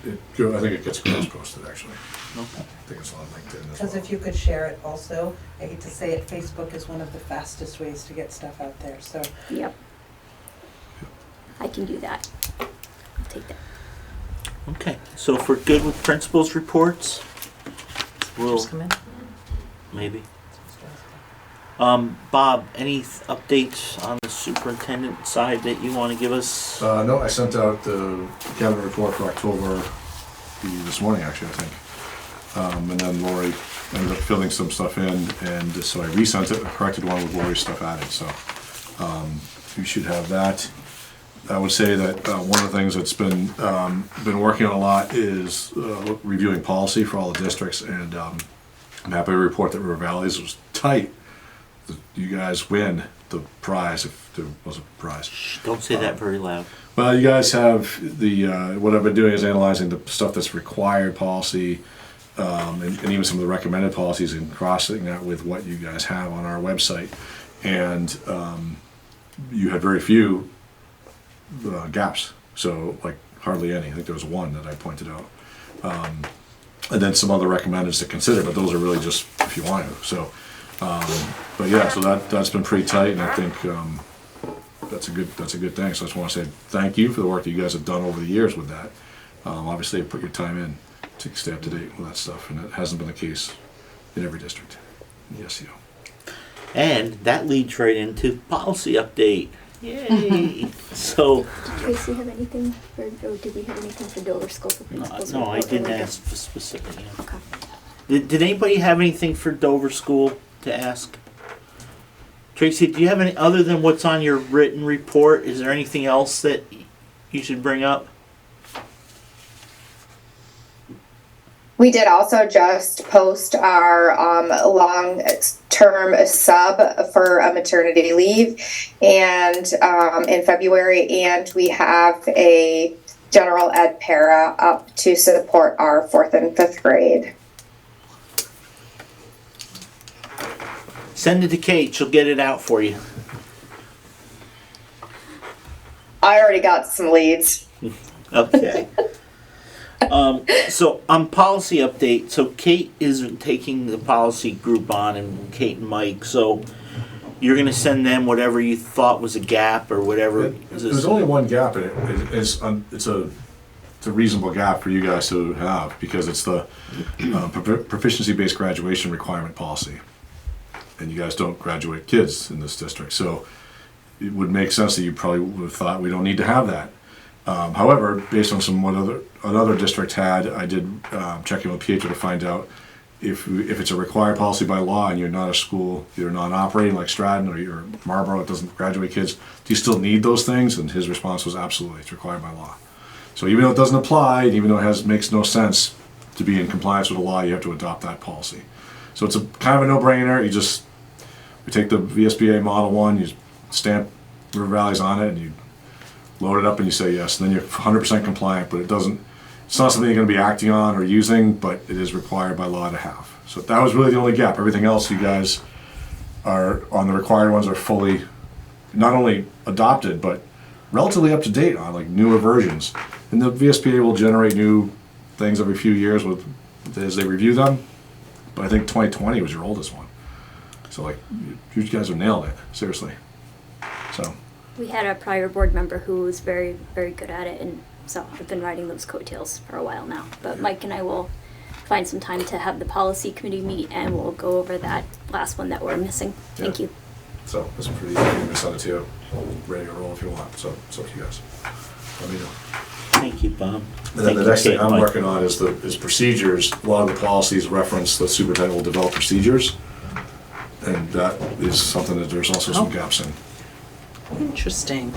I think it gets cross-posted, actually. Okay. I think it's on LinkedIn as Because well. if you could share it also, I hate to say it, Facebook is one of the fastest ways to get stuff out there, so. Yep. I can do that. I'll take that. Okay, so if we're good with principals' reports, we'll, Just come in. maybe. Bob, any updates on the superintendent side that you want to give us? No, I sent out the cabinet report for October this morning, actually, I think. And then Lori ended up filling some stuff in, and so I resent it, a corrected one with Lori's stuff added, so you should have that. I would say that one of the things that's been working on a lot is reviewing policy for all the districts, and I'm happy to report that River Valley's was tight. You guys win the prize, if there was a prize. Don't say that very loud. Well, you guys have the, what I've been doing is analyzing the stuff that's required policy, and even some of the recommended policies, and crossing that with what you guys have on our website. And you had very few gaps, so like hardly any. I think there was one that I pointed out. And then some other recommendeds to consider, but those are really just if you want to. So, but yeah, so that's been pretty tight, and I think that's a good thing. So I just want to say thank you for the work that you guys have done over the years with that. Obviously, you put your time in to stay up to date with that stuff, and it hasn't been the case in every district in the SEO. And that leads right into policy update. Yay! So, Did Tracy have anything for, or did we have anything for Dover School for principals? no, I report, or didn't we ask specifically. Okay. Did anybody have anything for Dover School to ask? Tracy, do you have any, other than what's on your written report, is there anything else that you should bring up? We did also just post our long-term sub for a maternity leave, and in February, and we have a general ed para up to support our 4th and 5th grade. Send it to Kate, she'll get it out for you. I already got some leads. Okay. So on policy update, so Kate is taking the policy group on, and Kate and Mike, so you're gonna send them whatever you thought was a gap or whatever. There's only one gap in it. It's a reasonable gap for you guys to have, because it's the proficiency-based graduation requirement policy. And you guys don't graduate kids in this district, so it would make sense that you probably would have thought we don't need to have that. However, based on what another district had, I did check in with Pietro to find out if it's a required policy by law and you're not a school, you're non-operating like Stratton or you're Marlboro, it doesn't graduate kids, do you still need those things? And his response was absolutely, it's required by law. So even though it doesn't apply, and even though it makes no sense to be in compliance with the law, you have to adopt that policy. So it's a kind of a no-brainer. We take the VSBA Model 1, you stamp River Valley's on it, and you load it up and you say yes, and then you're 100% compliant, but it's not something you're going to be acting on or using, but it is required by law to have. So that was really the only gap. Everything else, you guys are on the required ones are fully not only adopted, but relatively up to date on like newer versions. And the VSBA will generate new things every few years as they review them. But I think 2020 was your oldest one. So like, you guys have nailed it, seriously. So. We had a prior board member who was very, very good at it, and so I've been riding those coattails for a while now. But Mike and I will find some time to have the policy committee meet, and we'll go over that last one that we're missing. Thank you. So it's pretty easy. I'm gonna send it to you. Ready to roll if you want. So it's up to you guys. Let me know. Thank you, Bob. And then the next thing I'm working on is procedures. A lot of the policies reference the superintendent will develop procedures, and that is something that there's also some gaps in. Interesting.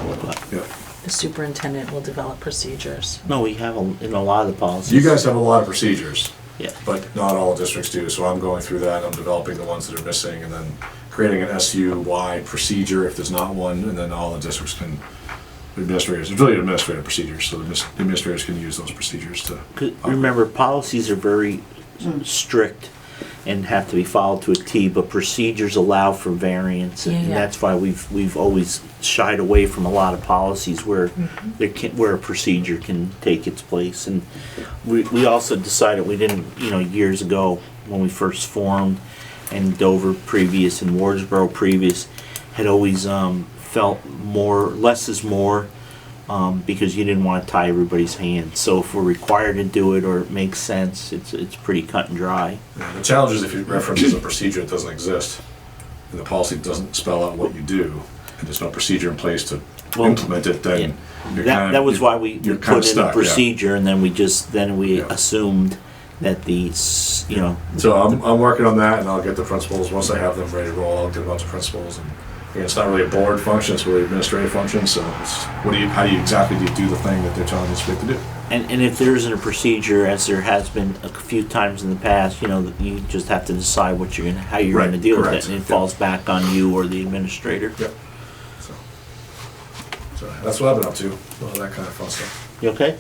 Yeah. The superintendent will develop procedures. No, we have in a lot of the policies. You guys have a lot of procedures. Yeah. But not all districts do. So I'm going through that. I'm developing the ones that are missing, and then creating an SU-wide procedure if there's not one, and then all the districts can. Administrators, it's really administrative procedures, so the administrators can use those procedures to. Remember, policies are very strict and have to be followed to a T, but procedures allow for variance, and that's why we've always shied away from a lot of policies where where a procedure can take its place. And we also decided we didn't, years ago when we first formed, and Dover previous and Wardsboro previous had always felt less is more, because you didn't want to tie everybody's hands. So if we're required to do it or it makes sense, it's pretty cut and dry. Yeah, the challenge is if you reference a procedure that doesn't exist, and the policy doesn't spell out what you do, and there's no procedure in place to implement it, then that was why we put in a procedure, and then we assumed that So I'm working on that, and I'll get the principals once I have them ready to roll. I'll get a bunch of principals, and again, it's not really a board function; it's really an administrative function. So, how do you exactly do the thing that they're telling us to do? And if there isn't a procedure, as there has been a few times in the past, you just have to decide how you're going to deal with it, and it falls back on you or the administrator. Yep. So that's what I've been up to. All that kind of fun stuff. You okay?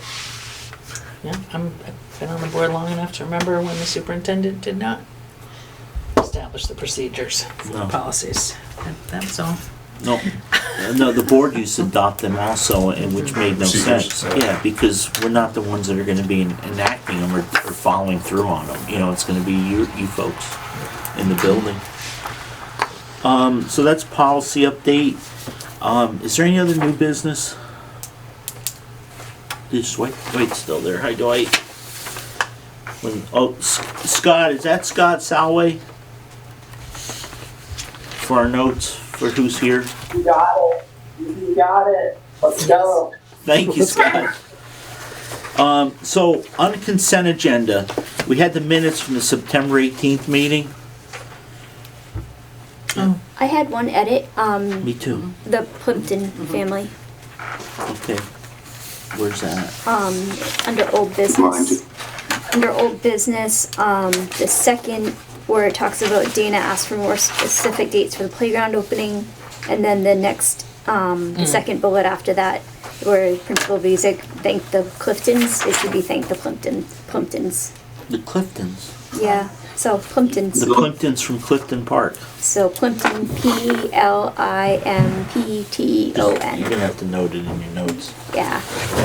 Yeah, I've been on the board long enough to remember when the superintendent did not establish the procedures for the policies. That's all. No, the board used to adopt them also, and which made no sense. Yeah, because we're not the ones that are going to be enacting them or following through on them. It's going to be you folks in the building. So that's policy update. Is there any other new business? Is Dwight's still there? Hi, Dwight. Scott, is that Scott Salway? For our notes, for who's here? You got it. You got it. Let's go. Thank you, Scott. So, on the consent agenda, we had the minutes from the September 18th meeting. I had one edit. Me too. The Plimpton family. Okay. Where's that? Under old business. Under old business, the second where it talks about Dana asked for more specific dates for the playground opening, and then the next, the second bullet after that, where Principal Visick thanked the Cliftons, it should be thanked the Plimptons. The Cliftons? Yeah, so Plimptons. The Plimptons from Clifton Park. So Plimpton, Plimpton. You're gonna have to note it in your notes. Yeah.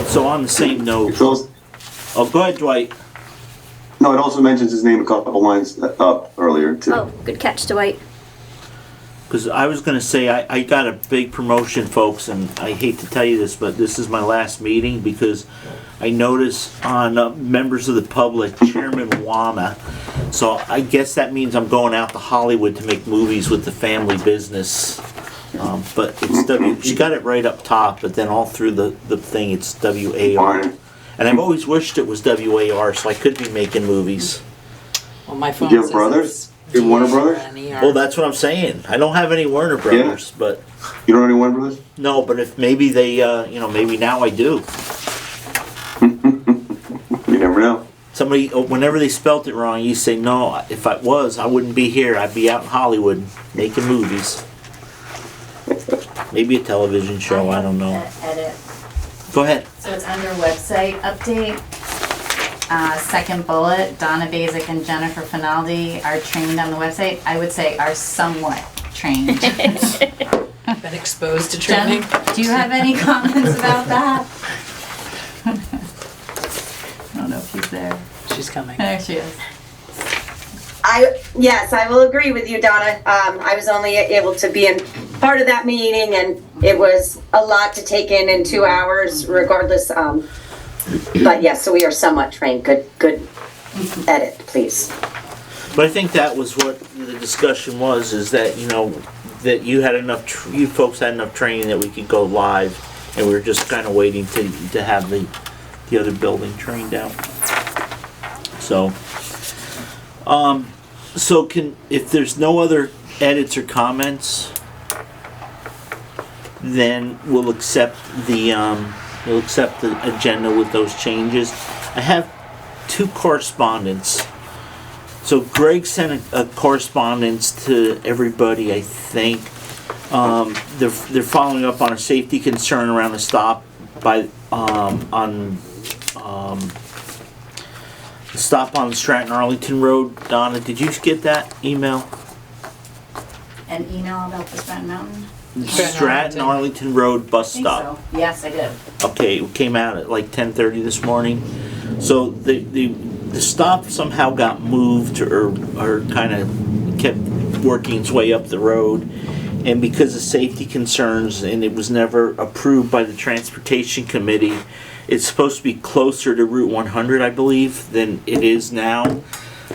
So on the same note. Go ahead, Dwight. No, it also mentions his name a couple lines up earlier too. Oh, good catch, Dwight. Because I was going to say, I got a big promotion, folks, and I hate to tell you this, but this is my last meeting because I noticed on members of the public, Chairman Wana. So I guess that means I'm going out to Hollywood to make movies with the family business. But it's she got it right up top, but then all through the thing it's WAR. And I've always wished it was WAR so I could be making movies. Well, my phone Do you have brothers? You have Warner Brothers? Well, that's what I'm saying. I don't have any Warner Brothers, but you don't have any Warner Brothers? No, but if maybe they, maybe now I do. You never know. Somebody, whenever they spelt it wrong, you say, no, if I was, I wouldn't be here. I'd be out in Hollywood making movies. Maybe a television show, I don't know. Edit. Go ahead. So it's under website update. Second bullet, Donna Basic and Jennifer Finaldi are trained on the website. I would say are somewhat trained. Been exposed to Jen, training. do you have any comments about that? I don't know if she's there. She's coming. There she is. Yes, I will agree with you, Donna. I was only able to be in part of that meeting, and it was a lot to take in 2 hours regardless. But yes, so we are somewhat trained. Good edit, please. But I think that was what the discussion was, is that, that you had enough, you folks had enough training that we could go live, and we were just kind of waiting to have the other building trained out. So, if there's no other edits or comments, then we'll accept the agenda with those changes. I have 2 correspondence. So Greg sent a correspondence to everybody, I think. They're following up on a safety concern around a stop on the stop on Stratton Arlington Road. Donna, did you get that email? An email about the Stratton Mountain? Stratton Arlington Road bus I think stop. so. Yes, I did. Okay, it came out at like 10:30 this morning. So the stop somehow got moved or kind of kept working its way up the road. And because of safety concerns, and it was never approved by the Transportation Committee, it's supposed to be closer to Route 100, I believe, than it is now.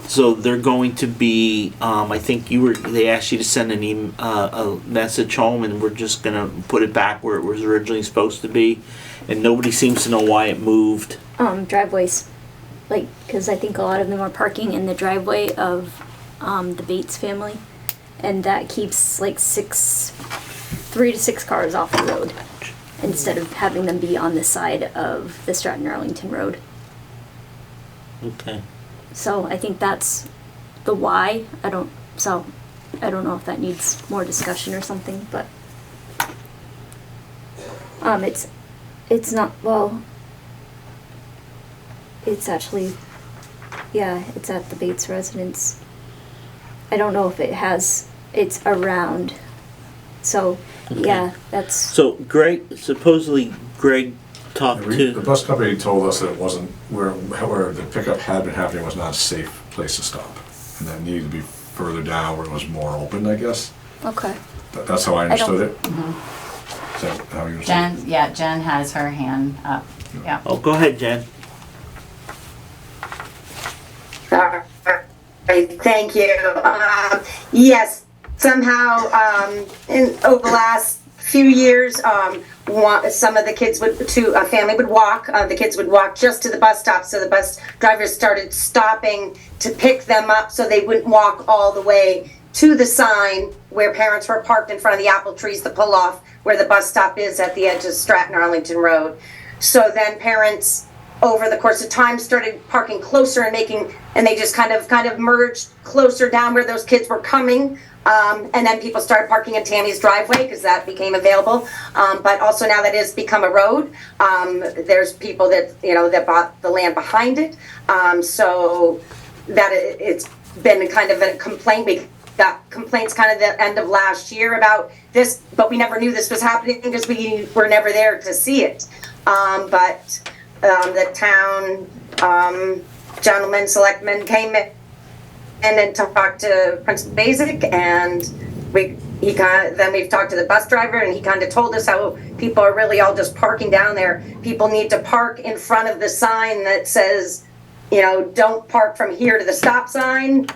So they're going to be, I think they asked you to send a message home, and we're just going to put it back where it was originally supposed to be. And nobody seems to know why it moved. Driveways. Because I think a lot of them are parking in the driveway of the Bates family. And that keeps 3 to 6 cars off the road instead of having them be on the side of the Stratton Arlington Road. Okay. So I think that's the why. I don't know if that needs more discussion or something, but it's not, well, it's actually, yeah, it's at the Bates residence. I don't know if it's around. So, okay. Yeah, that's. So supposedly Greg talked The to, bus company told us that it wasn't, where the pickup had been happening was not a safe place to stop. And that needed to be further down where it was more open, I guess. Okay. That's how I understood it. Mm-hmm. Is that how you understood it? Jen has her hand up. Yeah. oh, go ahead, Jen. Thank you. Yes, somehow, over the last few years, some of the kids a family would walk. The kids would walk just to the bus stop, so the bus drivers started stopping to pick them up so they wouldn't walk all the way to the sign where parents were parked in front of the apple trees, the pull off where the bus stop is at the edge of Stratton Arlington Road. So then parents, over the course of time, started parking closer and they just kind of merged closer down where those kids were coming. And then people started parking in Tammy's driveway because that became available. But also now that it's become a road, there's people that bought the land behind it. So that it's been kind of a complaint. We got complaints kind of the end of last year about this, but we never knew this was happening because we were never there to see it. But the town gentleman selectman came in and talked to Principal Basic, and we've talked to the bus driver, and he kind of told us how people are really all just parking down there. People need to park in front of the sign that says, don't park from here to the stop sign,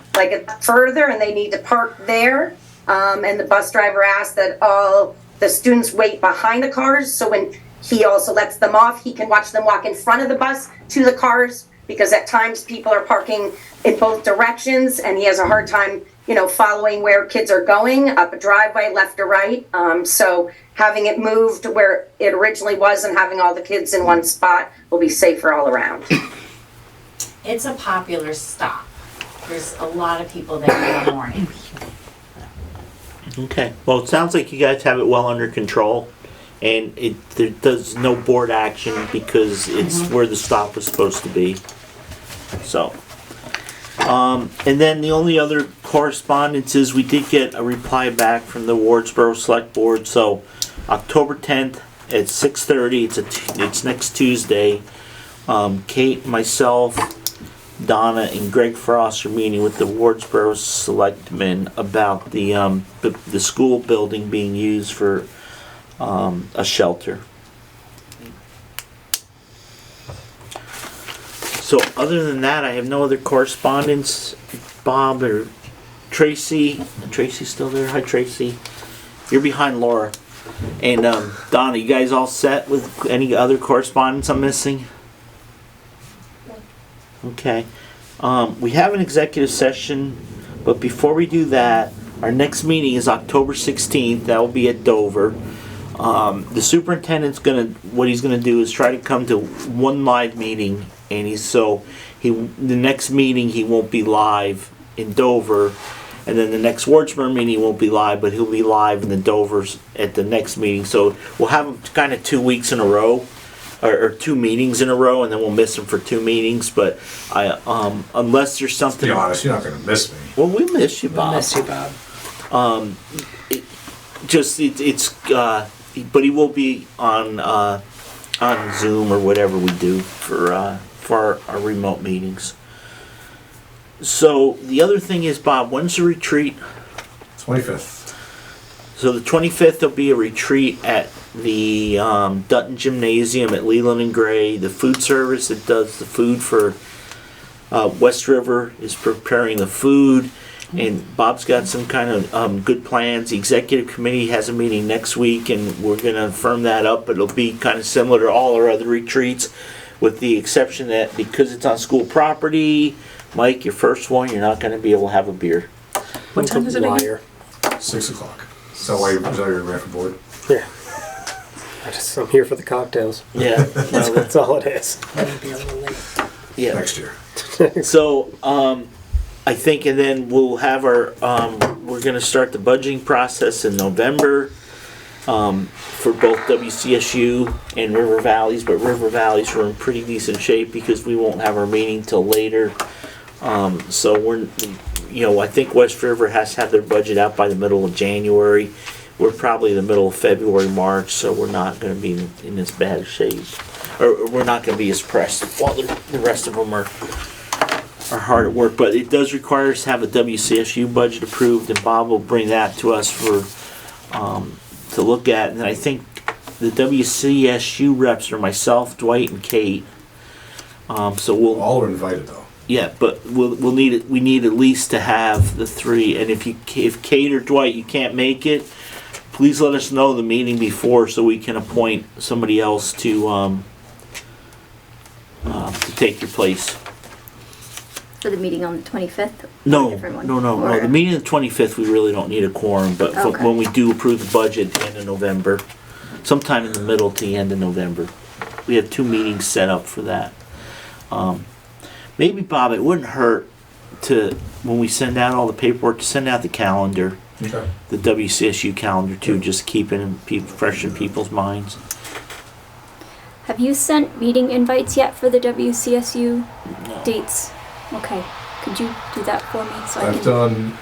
further, and they need to park there. And the bus driver asked that all the students wait behind the cars, so when he also lets them off, he can watch them walk in front of the bus to the cars, because at times people are parking in both directions, and he has a hard time, following where kids are going, up a driveway, left or right. So having it moved where it originally was and having all the kids in one spot will be safer all around. It's a popular stop. There's a lot of people there in the morning. Okay. Well, it sounds like you guys have it well under control, and there's no board action because it's where the stop was supposed to be. So, and then the only other correspondences, we did get a reply back from the Wardsboro Select Board, so October 10th at 6:30, it's next Tuesday. Kate, myself, Donna, and Greg Frost are meeting with the Wardsboro Selectmen about the school building being used for a shelter. So other than that, I have no other correspondence. Bob or Tracy still there? Hi, Tracy. You're behind Laura. And Donna, you guys all set with any other correspondence I'm missing? Okay. We have an executive session, but before we do that, our next meeting is October 16th. That will be at Dover. The superintendent's what he's gonna do is try to come to one live meeting, and the next meeting he won't be live in Dover, and then the next Wardsboro meeting he won't be live, but he'll be live in the Dovers at the next meeting. So we'll have him kind of 2 weeks in a row, or 2 meetings in a row, and then we'll miss him for 2 meetings. But unless there's something. To be honest, you're not gonna miss me. Well, we miss you, Bob. We miss you, Bob. But he will be on Zoom or whatever we do for our remote meetings. So the other thing is, Bob, when's the retreat? 25th. So the 25th there'll be a retreat at the Dutton Gymnasium at Leland and Gray. The food service that does the food for West River is preparing the food. And Bob's got some kind of good plans. The executive committee has a meeting next week, and we're going to firm that up. But it'll be kind of similar to all our other retreats, with the exception that because it's on school property, Mike, your first one, you're not going to be able to have a beer. What time is it again? 6 o'clock. Is that why you're ready for board? Yeah. I'm here for the cocktails. Yeah. That's all it is. Might be a little late. Yeah. Next year. So, I think, and then we'll have we're going to start the budgeting process in November for both WCSU and River Valleys, but River Valleys are in pretty decent shape because we won't have our meeting till later. So I think West River has to have their budget out by the middle of January. We're probably in the middle of February, March, so we're not going to be in as bad shape. Or we're not going to be as pressed while the rest of them are hard at work. But it does require us to have a WCSU budget approved, and Bob will bring that to us to look at. And I think the WCSU reps are myself, Dwight, and Kate. So we'll all are invited though. Yeah, but we need at least to have the 3. And if Kate or Dwight you can't make it, please let us know the meeting before so we can appoint somebody else to take your place. For the meeting on the 25th? No. Or- The meeting on the 25th, we really don't need a quorum, but Okay. when we do approve the budget at the end of November, sometime in the middle to the end of November, we have 2 meetings set up for that. Maybe, Bob, it wouldn't hurt when we send out all the paperwork, to send out the calendar, Okay. the WCSU calendar too, just keeping fresh in people's minds. Have you sent meeting invites yet for the WCSU dates? Okay. Could you do that for me so I I've can... done.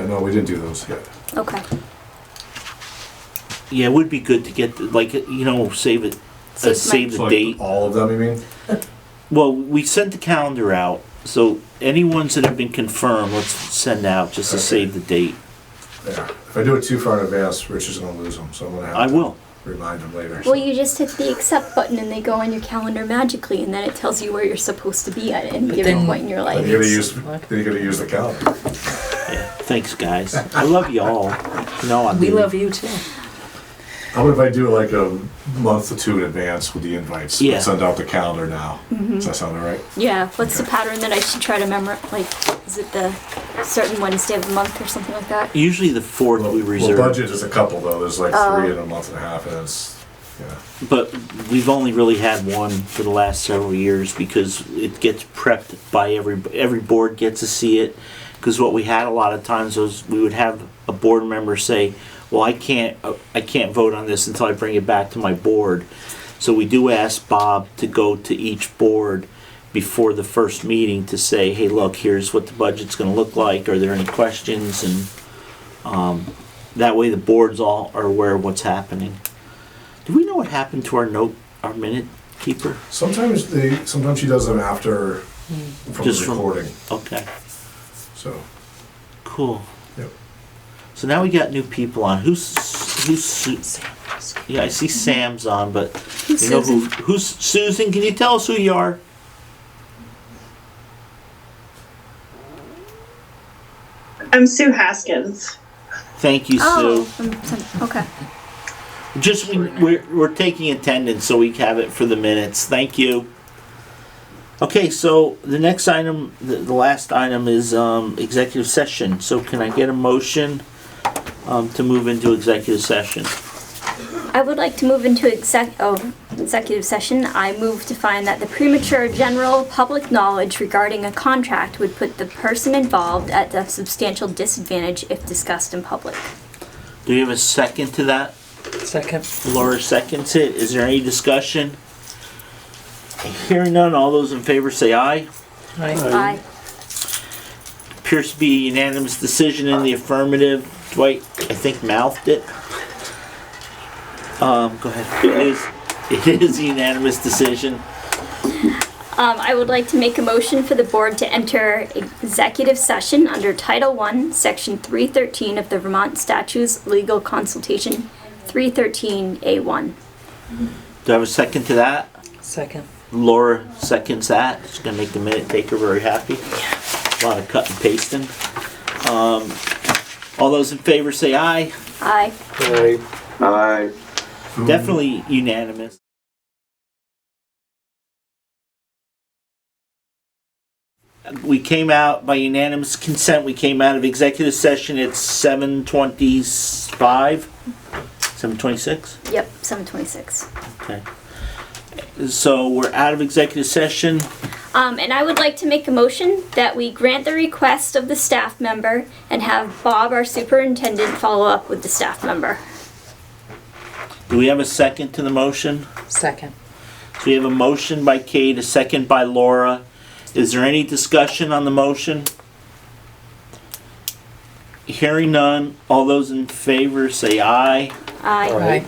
No, we didn't do those yet. Okay. Yeah, it would be good to get, save it, save the So, like, date. all of them, you mean? Well, we sent the calendar out, so any ones that have been confirmed, let's send out just to save the date. Yeah. If I do it too far in advance, Rich is gonna lose them, so I'm gonna have I to will. remind him later. Well, you just hit the accept button and they go on your calendar magically, and then it tells you where you're supposed to be at any given point in your life. Then you gotta use the calendar. Yeah, thanks, guys. I love you all. I We do. love you too. How about if I do it like a month or 2 in advance with the invites? Yeah. Send out the calendar now. Mhm. Does that sound all right? Yeah, what's the pattern that I should try to memorize? Like, is it the certain Wednesday of the month or something like that? Usually the 4th we reserve. Well, budget is a couple though. There's like Oh. 3 in a month and a half, and it's But we've only really had one for the last several years because it gets prepped by every board gets to see it. Because what we had a lot of times was we would have a board member say, "Well, I can't vote on this until I bring it back to my board." So we do ask Bob to go to each board before the first meeting to say, hey, look, here's what the budget's gonna look like, are there any questions? And that way the boards all are aware of what's happening. Do we know what happened to our minute keeper? Sometimes she does them after from Just the from- recording. Okay, So cool. Yep. So now we got new people on. Who's yeah, I see Sam's on, but you know who's Susan? Can you tell us who you are? I'm Sue Haskins. Thank you, Oh, Sue. okay. Just we're taking attendance, so we have it for the minutes. Thank you. Okay, so the next item, the last item is executive session. So can I get a motion to move into executive session? I would like to move into executive session. I move to find that the premature general public knowledge regarding a contract would put the person involved at a substantial disadvantage if discussed in public. Do you have a second to that? Second. Laura seconds it. Is there any discussion? Hearing none, all those in favor say aye. Aye. Appears to be a unanimous decision in the affirmative. Dwight, I think, mouthed it. Go ahead. It is a unanimous decision. I would like to make a motion for the board to enter executive session under Title I, Section 313 of the Vermont Statutes Legal Consultation 313A1. Do I have a second to that? Second. Laura seconds that. It's gonna make the minute taker very happy. A lot of cut and pasting. All those in favor say aye. Aye. Aye. Definitely unanimous. We came out by unanimous consent. We came out of executive session at 7:25, 7:26. Yep, 7:26. Okay. So we're out of executive session. And I would like to make a motion that we grant the request of the staff member and have Bob, our superintendent, follow up with the staff member. Do we have a second to the motion? Second. So we have a motion by Kate, a second by Laura. Is there any discussion on the motion? Hearing none, all those in favor say aye. Aye.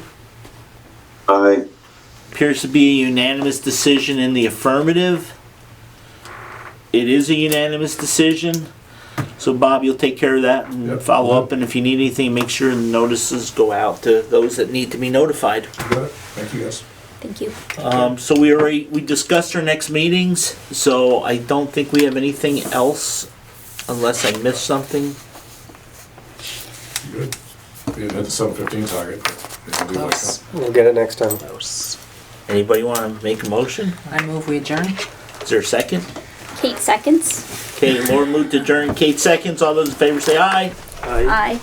Aye. Appears to be a unanimous decision in the affirmative. It is a unanimous decision. So Bob, you'll take care of that and Yep. follow up, and if you need anything, make sure the notices go out to those that need to be notified. You got it? Thank you, guys. Thank you. So we discussed our next meetings, so I don't think we have anything else unless I missed something. Good. We didn't hit the 7:15 target. but it'll be like Close. that. We'll get it next time. Close. Anybody want to make a motion? I move we adjourn. Is there a second? Kate seconds. Okay, Laura moved to adjourn. Kate seconds. All those in favor say aye. Aye. Aye.